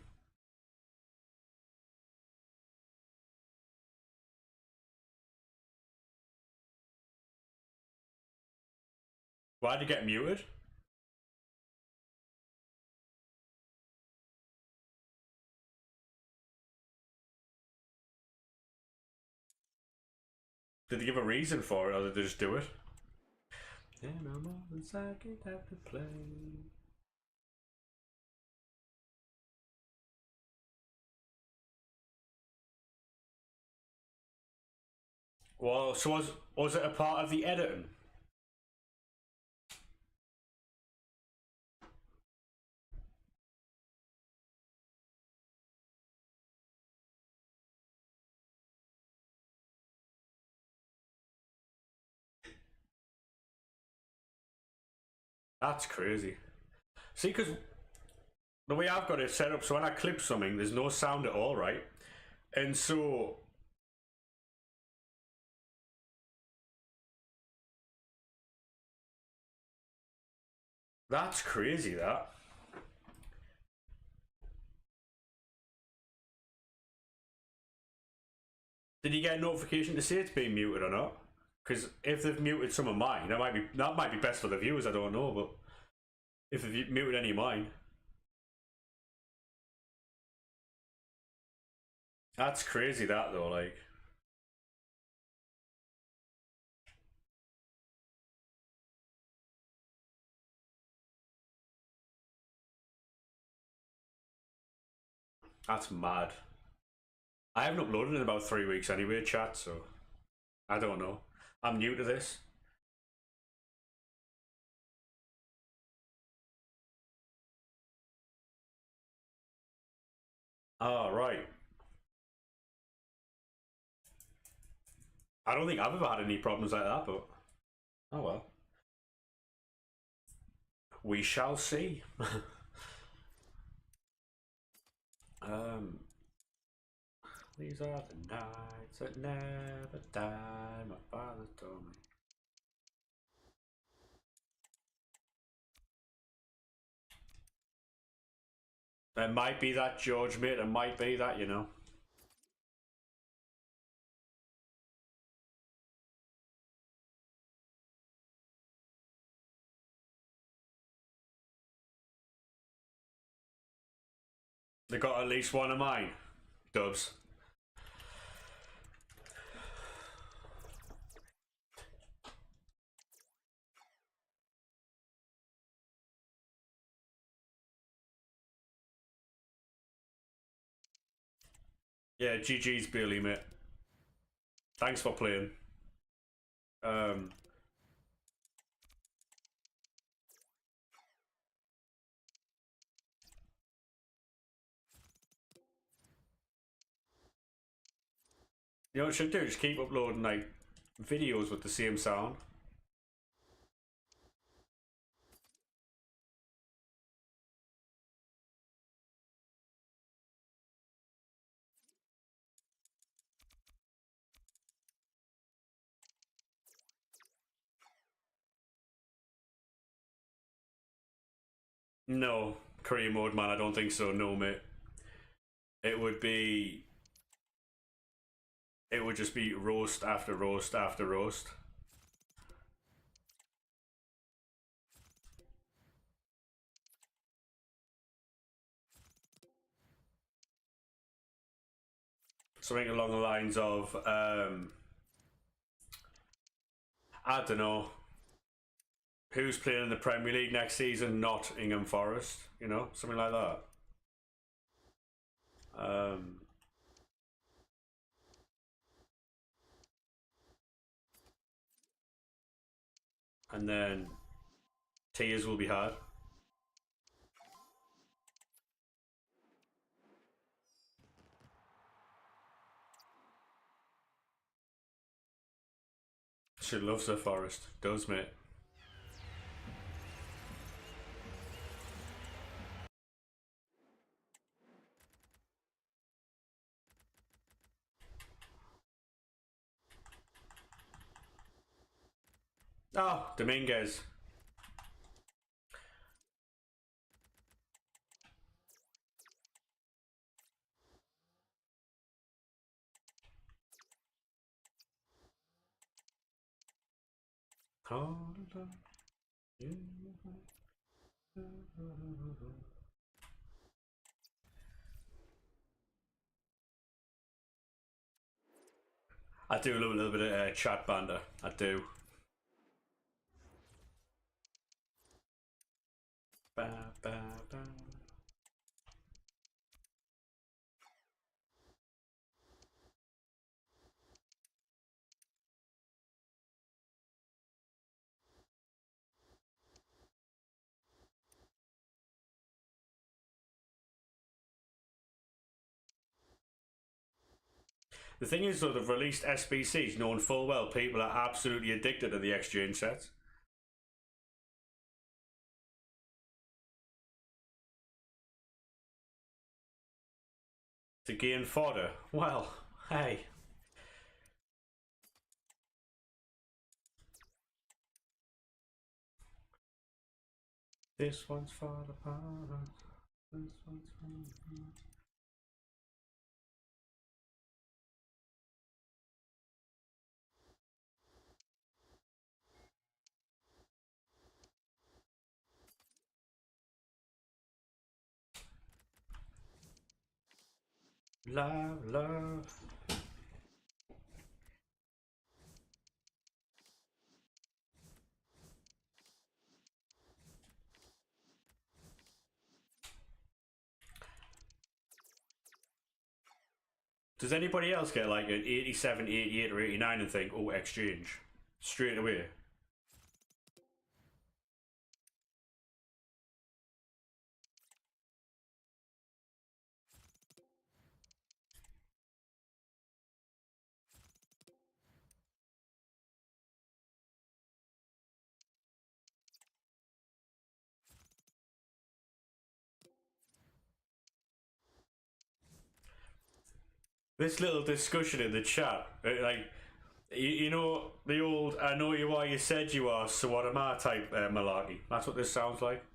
Why'd you get muted? Did they give a reason for it, or did they just do it? And I'm all inside, have to play. Well, so was it a part of the editing? That's crazy. See, because the way I've got it set up, so when I clip something, there's no sound at all, right? And so that's crazy, that. Did you get a notification to say it's being muted or not? Because if they've muted some of mine, that might be best for the viewers. I don't know, but if they've muted any of mine, that's crazy. That though, like, that's mad. I haven't uploaded in about 3 weeks anyway, chat. So I don't know. I'm new to this. Oh, right. I don't think I've ever had any problems like that, but oh well. We shall see. um, these are the nights that never die. My father told me. It might be that, George, mate. It might be that, you know. They got at least one of mine. Dubs. Yeah, GG's Billy, mate. Thanks for playing. You know what you should do? Just keep uploading like videos with the same sound. No, career mode, man. I don't think so. No, mate. It would be. It would just be roast after roast after roast. Something along the lines of, I don't know, who's playing in the Premier League next season? Nottingham Forest, you know, something like that. And then tears will be had. She loves her Forest, does, mate. Oh, Dominguez. I do love a little bit of chat banter. I do. Ba, ba, ba. The thing is, though, they've released SBCs knowing full well people are absolutely addicted to the exchange sets. To gain fodder. Well, hey. This one's fall apart. This one's fall apart. Love, love. Does anybody else get like an 87, 88, or 89 and think, oh, exchange? Straight away. This little discussion in the chat, like, you know, the old I know you are, you said you are, so what am I type malarkey. That's what this sounds like.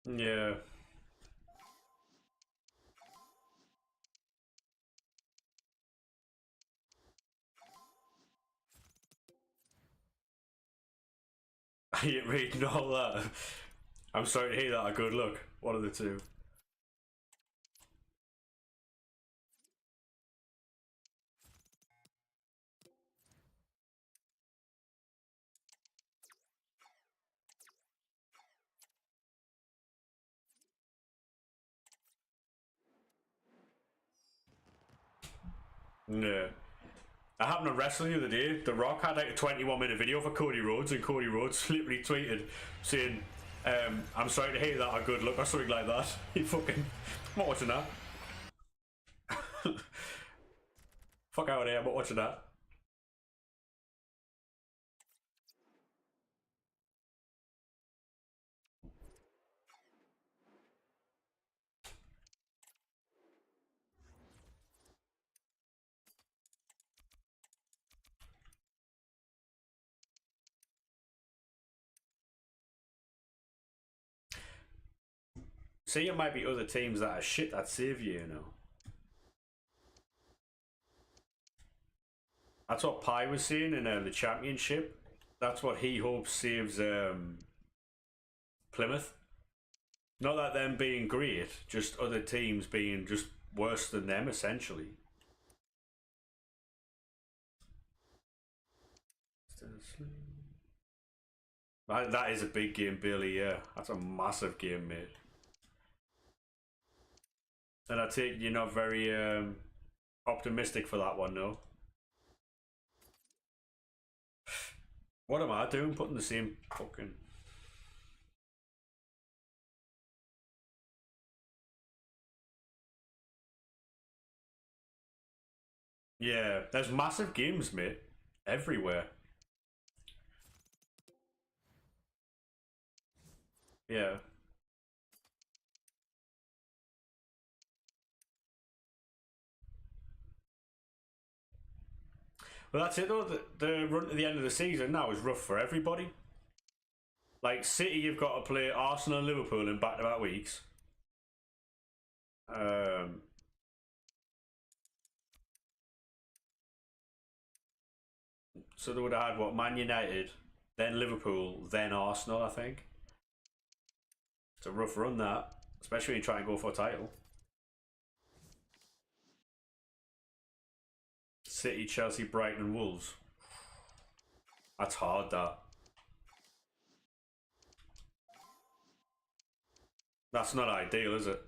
Yeah. I ain't reading all that. I'm sorry to hear that. A good look. One of the two. Yeah. I happened to wrestling the other day. The Rock had like a 21-minute video for Cody Rhodes, and Cody Rhodes literally tweeted saying, I'm sorry to hear that, a good look, or something like that. He fucking. I'm not watching that. Fuck out of here, I'm not watching that. See, it might be other teams that are shit that save you, you know. That's what Pi was saying in the championship. That's what he hopes saves Plymouth. Not that them being great, just other teams being just worse than them, essentially. That is a big game, Billy, yeah. That's a massive game, mate. And I take you're not very optimistic for that one, no? What am I doing? Putting the same fucking... Yeah, there's massive games, mate. Everywhere. Yeah. Well, that's it though. The run to the end of the season now is rough for everybody. Like City, you've got to play Arsenal and Liverpool in back-to-back weeks. So they would have had what, Man United, then Liverpool, then Arsenal. I think it's a rough run that, especially when you try and go for a title. City, Chelsea, Brighton, and Wolves. That's hard. That's not ideal, is it?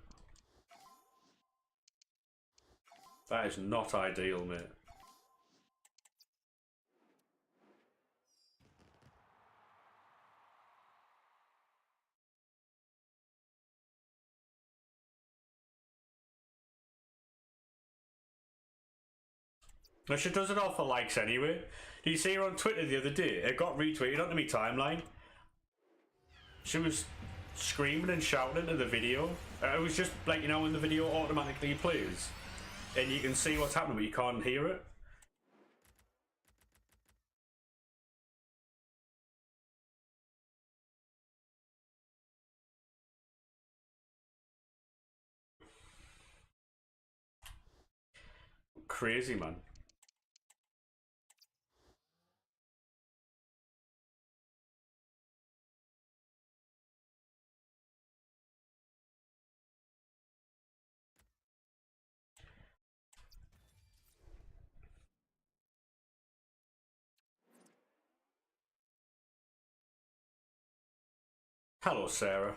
That is not ideal, mate. She does it all for likes anyway. Did you see her on Twitter the other day? It got retweeted onto my timeline. She was screaming and shouting into the video. It was just like, you know, when the video automatically plays and you can see what's happening but you can't hear it. Crazy, man. Hello, Sarah.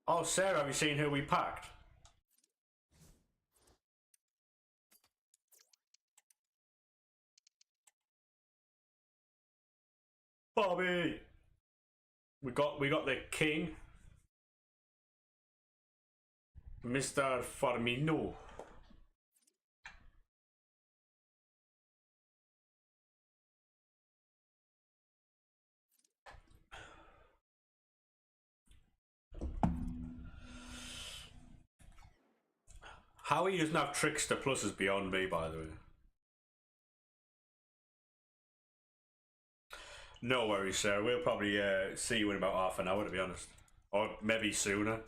Oh, Sarah, have you seen who we packed? Bobby! We got the king. Mr. Firmino. How he doesn't have Trickster Plus is beyond me, by the way. No worries, Sarah. We'll probably see you in about half an hour, to be honest. Or maybe sooner.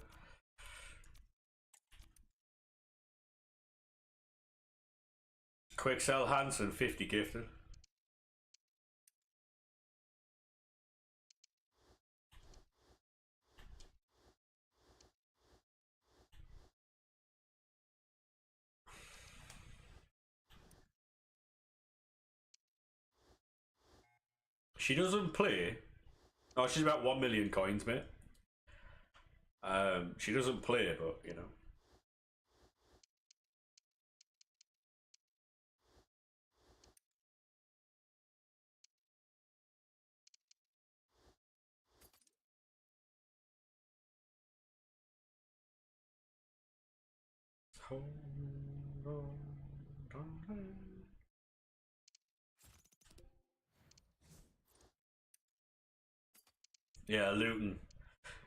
Quick sell Hansen, 50 gifted. She doesn't play. Oh, she's about 1 million coins, mate. She doesn't play, but you know. Yeah, Luton.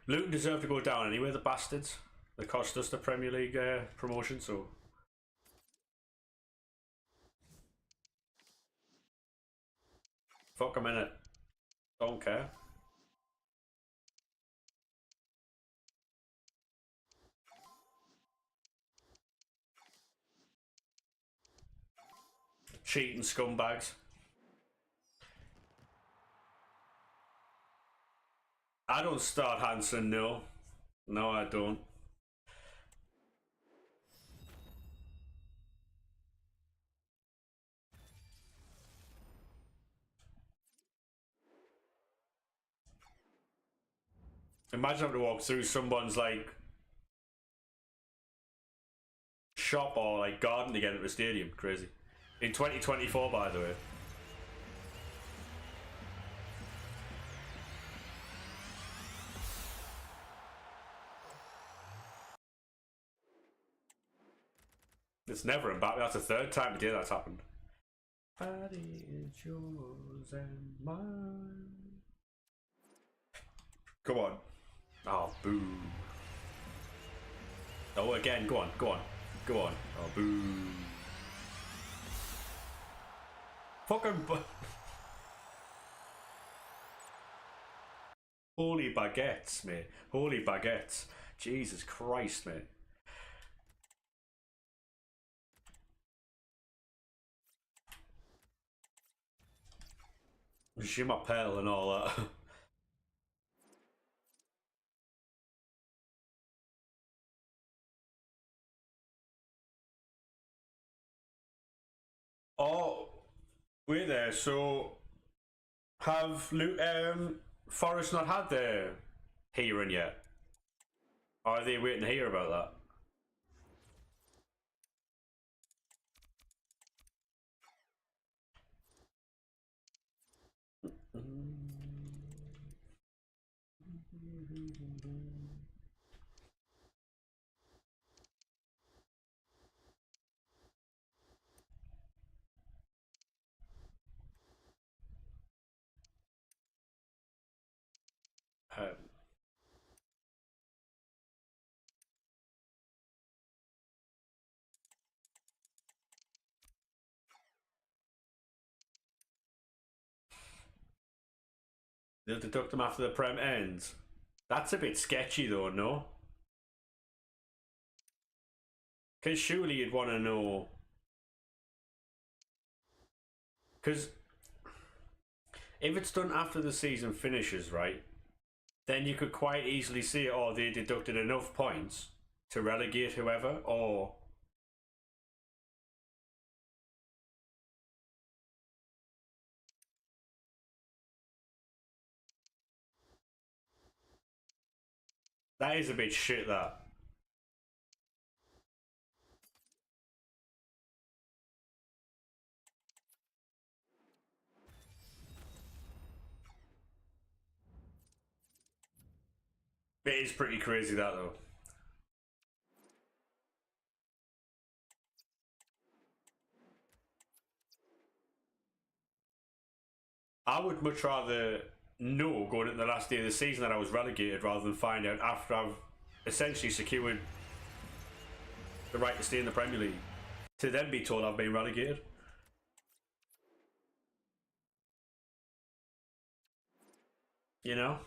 Luton deserve to go down anyway, the bastards. They cost us the Premier League promotion, so. Fuck a minute. Don't care. Cheating scumbags. I don't start Hansen, no. No, I don't. Imagine having to walk through someone's like shop or like garden to get into the stadium. Crazy. In 2024, by the way. It's never in Batman. That's the third time today that's happened. Body is yours and mine. Come on. Oh, boo. Oh, again. Go on. Go on. Go on. Oh, boo. Fucking. Holy baguettes, mate. Holy baguettes. Jesus Christ, mate. Je m'appelle and all that. Oh, wait there. So, have Forest not had their hearing yet? Or are they waiting to hear about that? They'll deduct them after the Prem ends. That's a bit sketchy though, no? Because surely you'd want to know. Because if it's done after the season finishes, right? Then you could quite easily see, oh, they deducted enough points to relegate whoever, or. That is a bit shit, that. It is pretty crazy, that though. I would much rather know going into the last day of the season that I was relegated rather than find out after I've essentially secured the right to stay in the Premier League. To then be told I've been relegated. You know?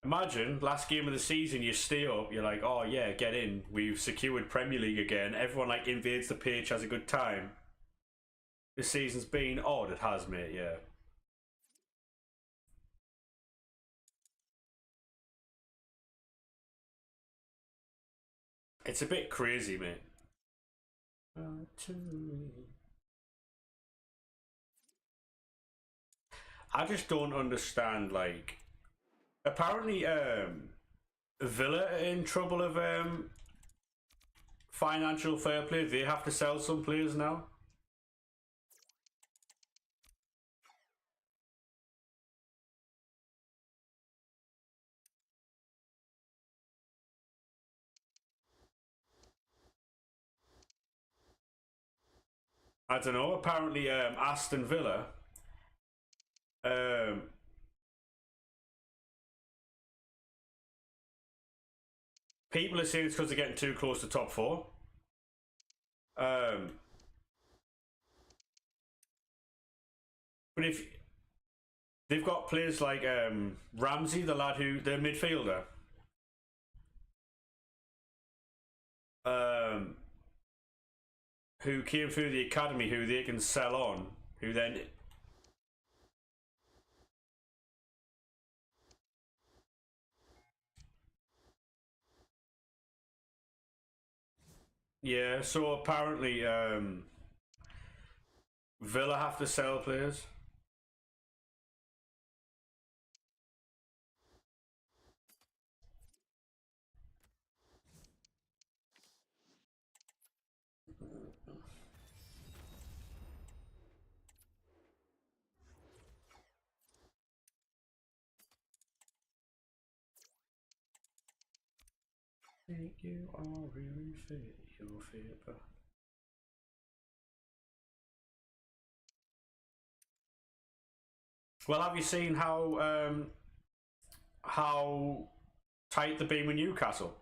Imagine, last game of the season, you stay up, you're like, oh yeah, get in, we've secured Premier League again, everyone like invades the pitch, has a good time. This season's been odd, it has, mate, yeah. It's a bit crazy, mate. I just don't understand, like, apparently Villa are in trouble of financial fair play. They have to sell some players now. I don't know. Apparently, Aston Villa. People are saying it's because they're getting too close to top four. But if they've got players like Ramsey, the lad the midfielder. who came through the academy who they can sell on, who then... Yeah, so apparently Villa have to sell players. Think you are really fit, you're fit, but... Well, have you seen how tight they've been with Newcastle?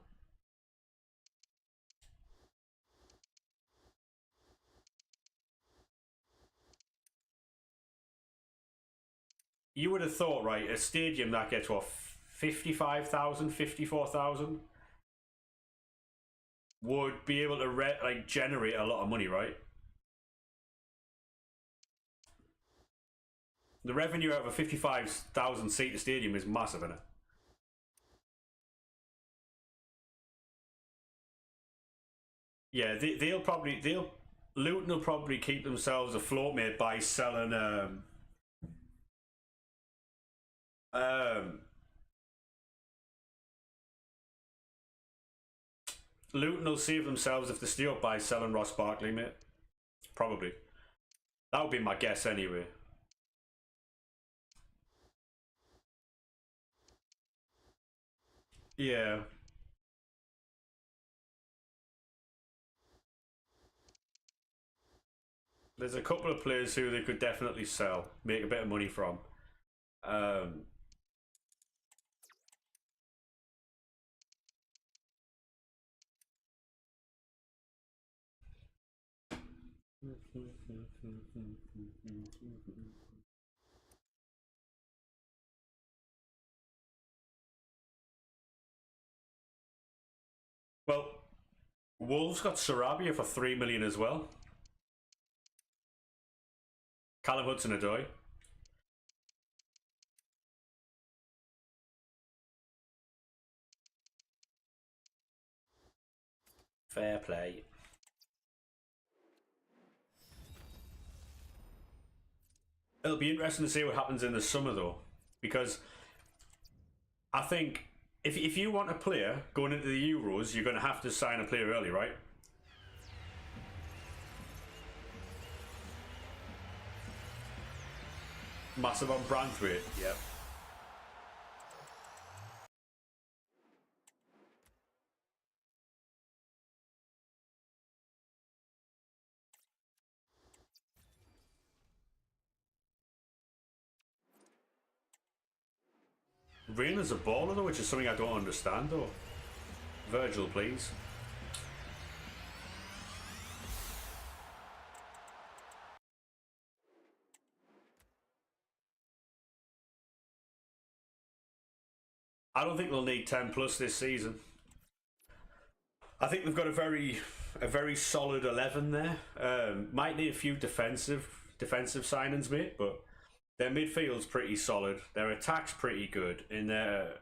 You would have thought, right, a stadium that gets what, 55,000, 54,000 would be able to generate a lot of money, right? The revenue out of a 55,000 seat stadium is massive, isn't it? Yeah, Luton will probably keep themselves afloat, mate, by selling Luton will save themselves if they stay up by selling Ross Barkley, mate. Probably. That would be my guess anyway. Yeah. There's a couple of players who they could definitely sell, make a bit of money from. Well, Wolves got Sarabia for 3 million as well. Callum Hudson-Odoi. Fair play. It'll be interesting to see what happens in the summer though, because I think if you want a player going into the Euros, you're going to have to sign a player early, right? Massive on Branthwaite, yep. Reina's a baller though, which is something I don't understand though. Virgil, please. I don't think they'll need 10 plus this season. I think they've got a very solid 11 there. Might need a few defensive signings, mate, but their midfield's pretty solid. Their attack's pretty good. In their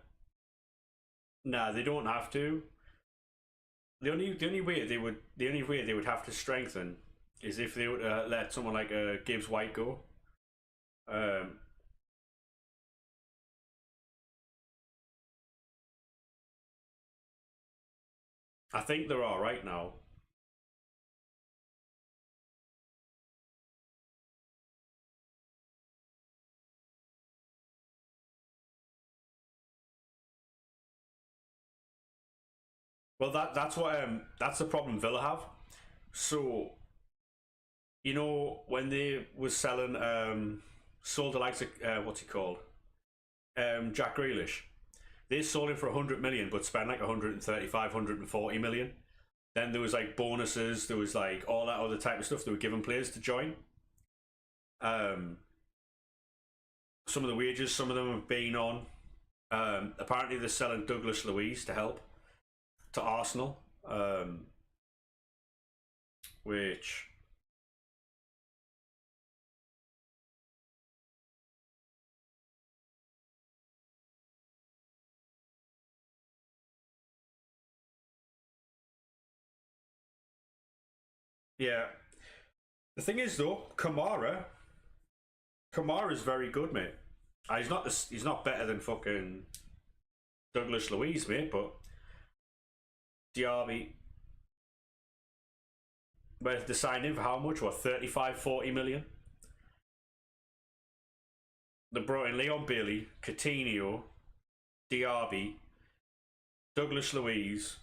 nah, they don't have to. The only way they would have to strengthen is if they would let someone like Gibbs White go. I think they're all right now. Well, that's the problem Villa have. So, you know, when they was selling sold the likes of what's he called, Jack Grealish, they sold him for 100 million, but spent like 135, 140 million. Then there was like bonuses, there was like all that other type of stuff they were giving players to join. Some of the wages, some of them have been on. Apparently, they're selling Douglas Luiz to help to Arsenal, which Yeah. The thing is though, Kamara's very good, mate. He's not better than fucking Douglas Luiz, mate, but Diaby, where they signed him for how much? What, 35, 40 million? They brought in Leon Bailey, Coutinho, Diaby, Douglas Luiz.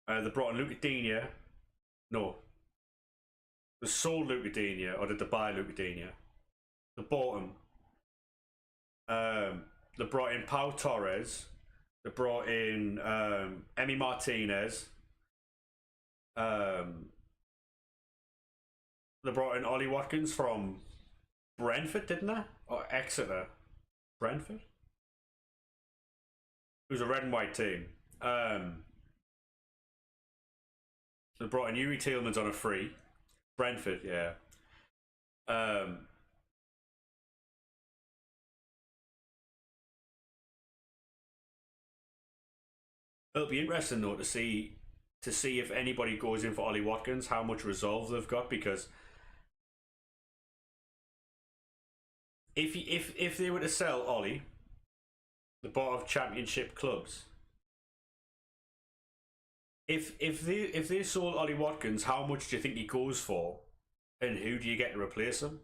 They brought in Luca Digne. No. They sold Luca Digne, or did they buy Luca Digne? They bought him. They brought in Pau Torres. They brought in Emi Martinez. They brought in Ollie Watkins from Brentford, didn't they? Or Exeter? Brentford? It was a red and white team. They brought in Yuri Tielemans on a free. Brentford, yeah. It'll be interesting though to see if anybody goes in for Ollie Watkins, how much resolve they've got, because if they were to sell Ollie, the bought of championship clubs, if they sold Ollie Watkins, how much do you think he goes for, and who do you get to replace him?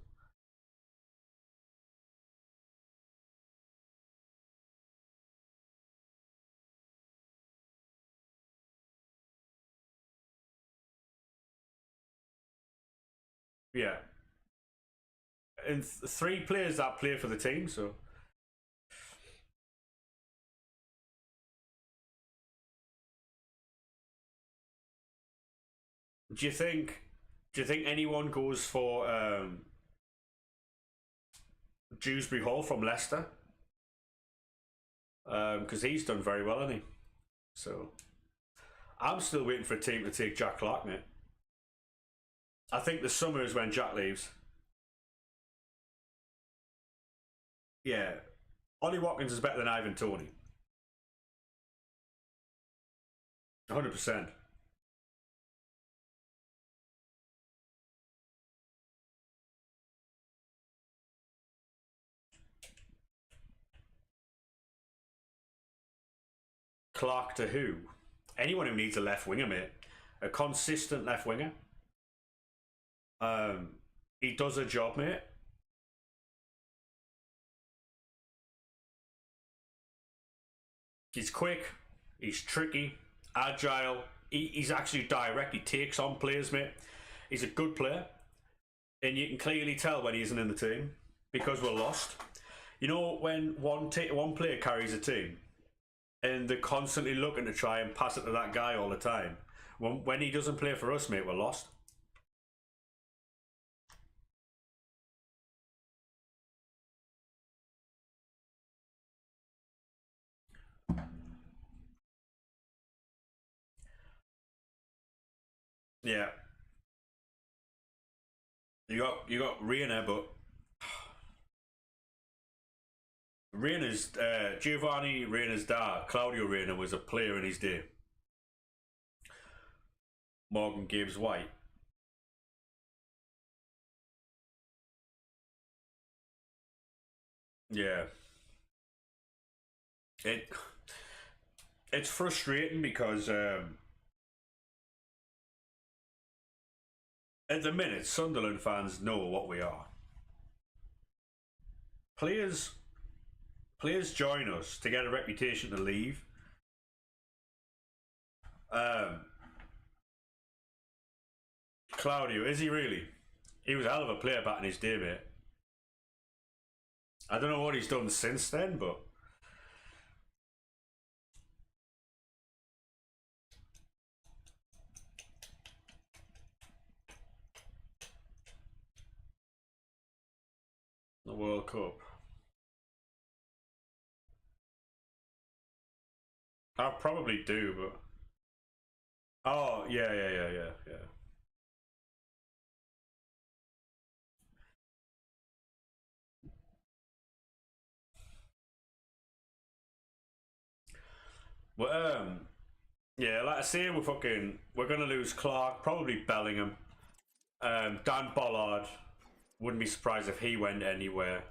Yeah, and three players that play for the team, so. Do you think? Do you think anyone goes for Dewsbury Hall from Leicester? Because he's done very well, hasn't he? So I'm still waiting for a team to take Jack Clark, mate. I think the summer is when Jack leaves. Yeah, Ollie Watkins is better than Ivan Toney. 100%. Clark to who? Anyone who needs a left winger, mate. A consistent left winger. He does a job, mate. He's quick. He's tricky, agile. He's actually direct. He takes on players, mate. He's a good player, and you can clearly tell when he isn't in the team because we're lost. You know, when one player carries a team, and they're constantly looking to try and pass it to that guy all the time. When he doesn't play for us, mate, we're lost. Yeah. You got Reina, but Reina's Giovanni Reina's dad, Claudio Reina, was a player in his day. Morgan Gibbs White. Yeah. It it's frustrating because at the minute Sunderland fans know what we are. Players join us to get a reputation to leave. Um, Claudio, is he really? He was a hell of a player back in his day, mate. I don't know what he's done since then, but the World Cup. I probably do, but oh yeah. Well, yeah, like I say, we're gonna lose Clark, probably Bellingham. Dan Bollard, wouldn't be surprised if he went anywhere.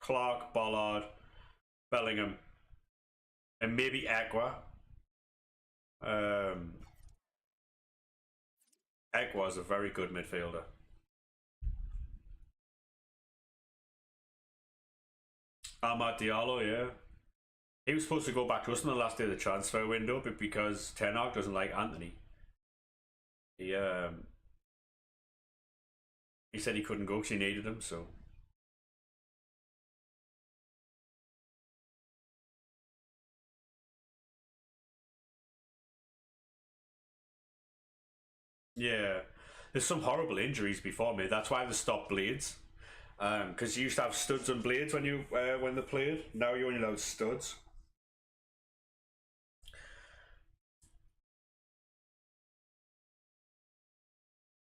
Clark, Bollard, Bellingham, and maybe Ekwa. Ekwa's a very good midfielder. Amad Diallo, yeah. He was supposed to go back to us on the last day of the transfer window, but because Ten Hag doesn't like Anthony, he said he couldn't go because he needed him, so. Yeah, there's some horrible injuries before me. That's why they stopped blades. Because you used to have studs and blades when you when they played. Now you only have studs.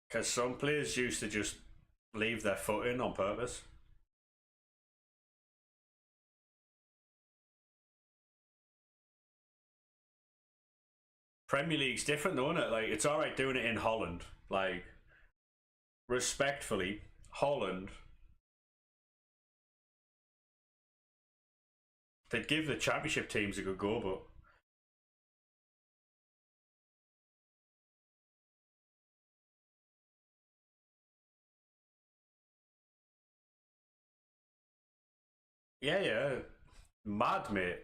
Because some players used to just leave their foot in on purpose. Premier League's different though, isn't it? Like, it's alright doing it in Holland. Like, respectfully, Holland, they'd give the championship teams a good go, but yeah, mad, mate.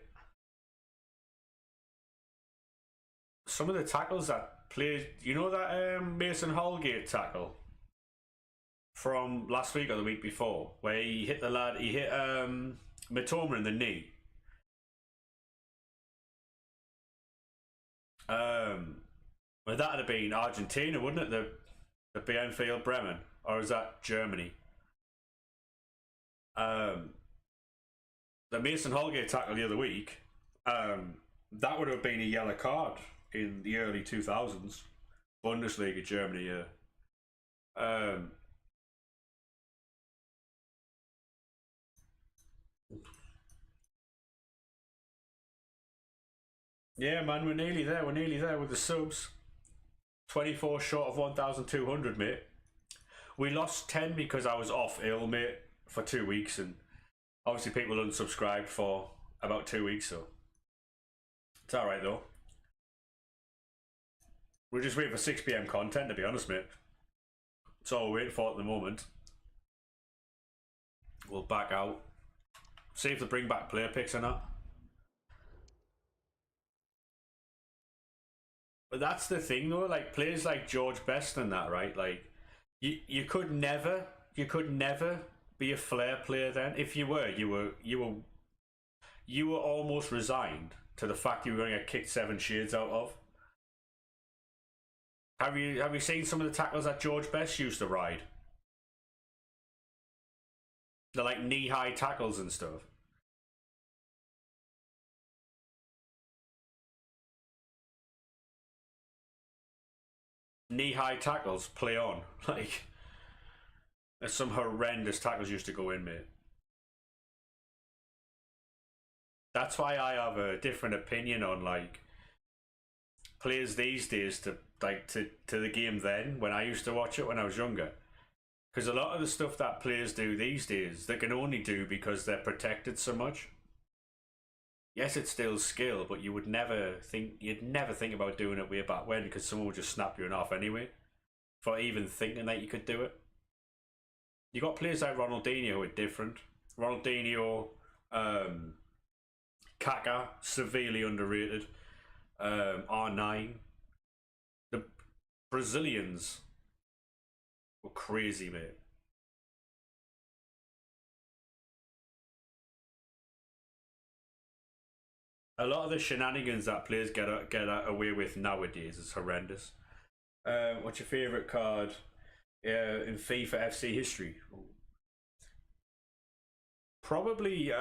Some of the tackles that played, you know that Mason Holgate tackle from last week or the week before, where he hit the lad, he hit Mitoma in the knee. Well, that'd have been Argentina, wouldn't it? The Bielefeld Bremen, or is that Germany? The Mason Holgate tackle the other week, that would have been a yellow card in the early 2000s, Bundesliga Germany. Yeah. Yeah, man, we're nearly there. We're nearly there with the subs. 24 short of 1,200, mate. We lost 10 because I was off ill, mate, for 2 weeks, and obviously people unsubscribed for about 2 weeks, so it's alright though. We're just waiting for 6 PM content, to be honest, mate. That's all we're waiting for at the moment. We'll back out. See if they bring back player picks or not. But that's the thing though, like players like George Best and that, right? Like you could never be a flair player then. If you were almost resigned to the fact you were going to get kicked 7 shades out of. Have you seen some of the tackles that George Best used to ride? They're like knee-high tackles and stuff. Knee-high tackles, play on. Like, there's some horrendous tackles used to go in, mate. That's why I have a different opinion on like players these days to the game then when I used to watch it when I was younger. Because a lot of the stuff that players do these days, they can only do because they're protected so much. Yes, it's still skill, but you'd never think about doing it way back when because someone would just snap you off anyway for even thinking that you could do it. You got players like Ronaldinho who are different. Ronaldinho, Kaká, severely underrated. R9. The Brazilians were crazy, mate. A lot of the shenanigans that players get away with nowadays is horrendous. What's your favourite card in FIFA FC history? Probably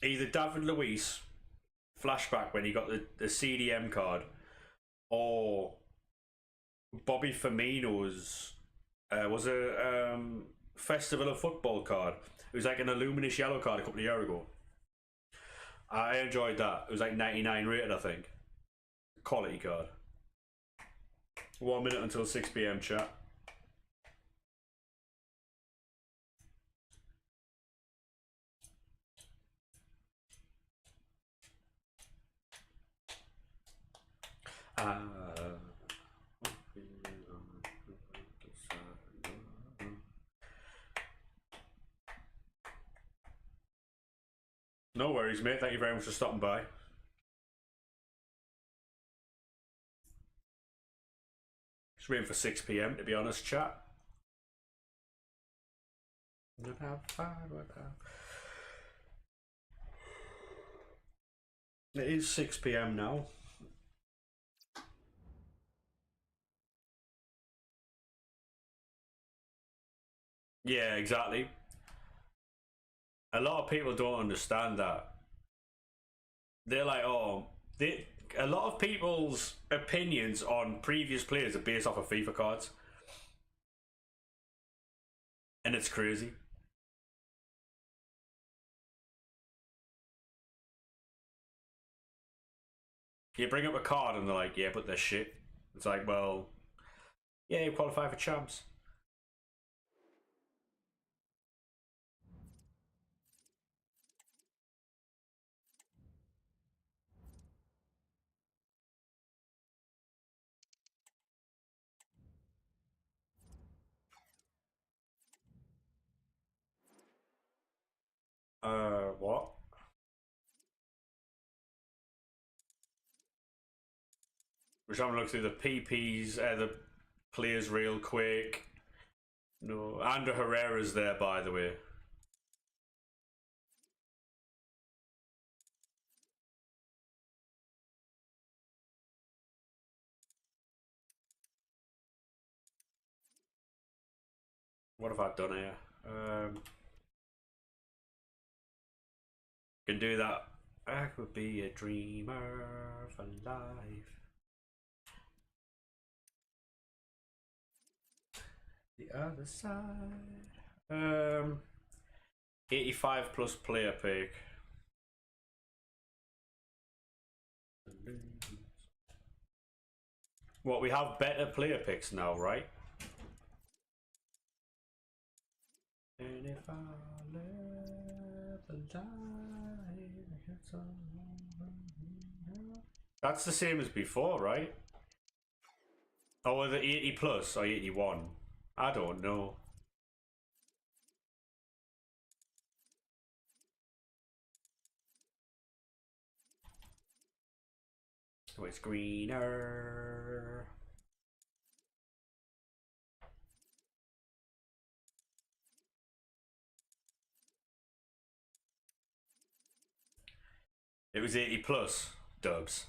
either David Luiz flashback when he got the CDM card, or Bobby Firmino's was a Festival of Football card. It was like an Illuminous yellow card a couple of years ago. I enjoyed that. It was like 99 rated, I think. Quality card. 1 minute until 6 PM, chat. No worries, mate. Thank you very much for stopping by. Just waiting for 6 PM, to be honest, chat. It is 6 PM now. Yeah, exactly. A lot of people don't understand that. They're like, oh, a lot of people's opinions on previous players are based off of FIFA cards. And it's crazy. You bring up a card and they're like, yeah, but they're shit. It's like, well, yeah, you qualify for champs. What? We're trying to look through the PPs, the players real quick. No, Ander Herrera's there, by the way. What have I done here? Can do that. I could be a dreamer for life. The other side. 85 plus player pick. What, we have better player picks now, right? And if I live alive, that's the same as before, right? Oh, are the 80 plus or 81? I don't know. So it's greener. It was 80 plus, dubs.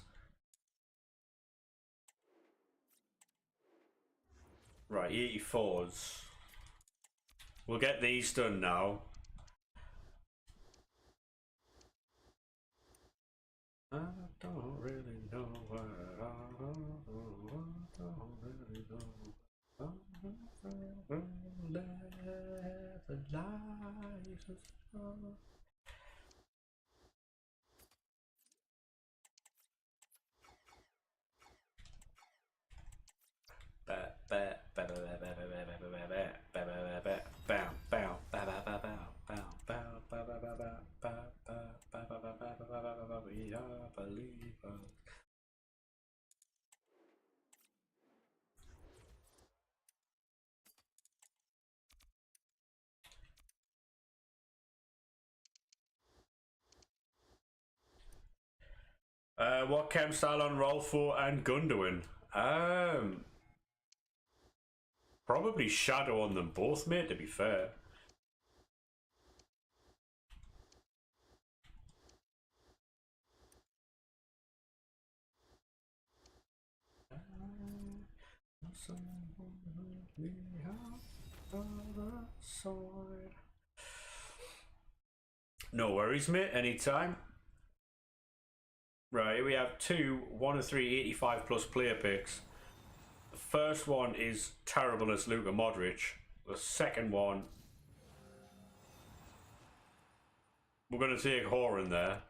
Right, 84s. We'll get these done now. I don't really know what I don't really know. The life is we are believers. What chem style on Rolfo and Gundogan? Probably Shadow on them both, mate, to be fair. No worries, mate, anytime. Right, we have 1 of 3 85 plus player picks. The first one is terrible as Luka Modric. The second one, we're going to take Horan there.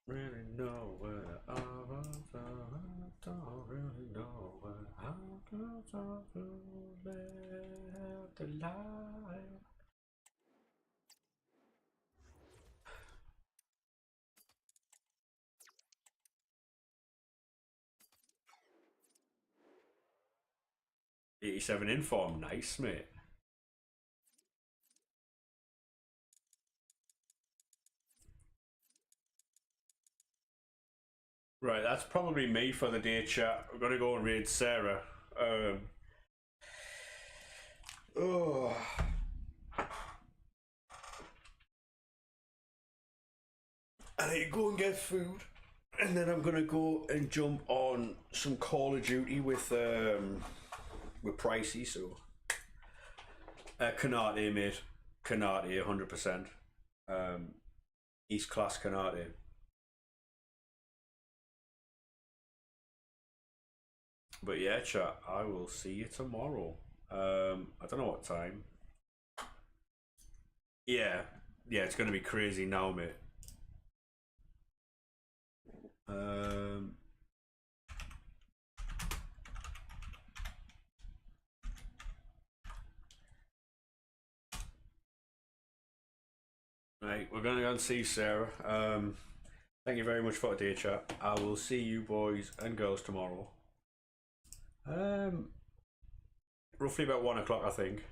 really know where the hours are. I don't really know where hours are to live the life. '87 inform, nice mate. Right, that's probably me for the day, chat. We're gonna go and raid Sarah. Oh. I need to go and get food, and then I'm gonna go and jump on some Call of Duty with Pricey. So, Kanate, mate, Kanate, 100%. East Class Kanate. But yeah, chat. I will see you tomorrow. I don't know what time. Yeah, yeah, it's gonna be crazy now, mate. Right, we're gonna go and see Sarah. Thank you very much for today, chat. I will see you boys and girls tomorrow. Roughly about 1 o'clock, I think.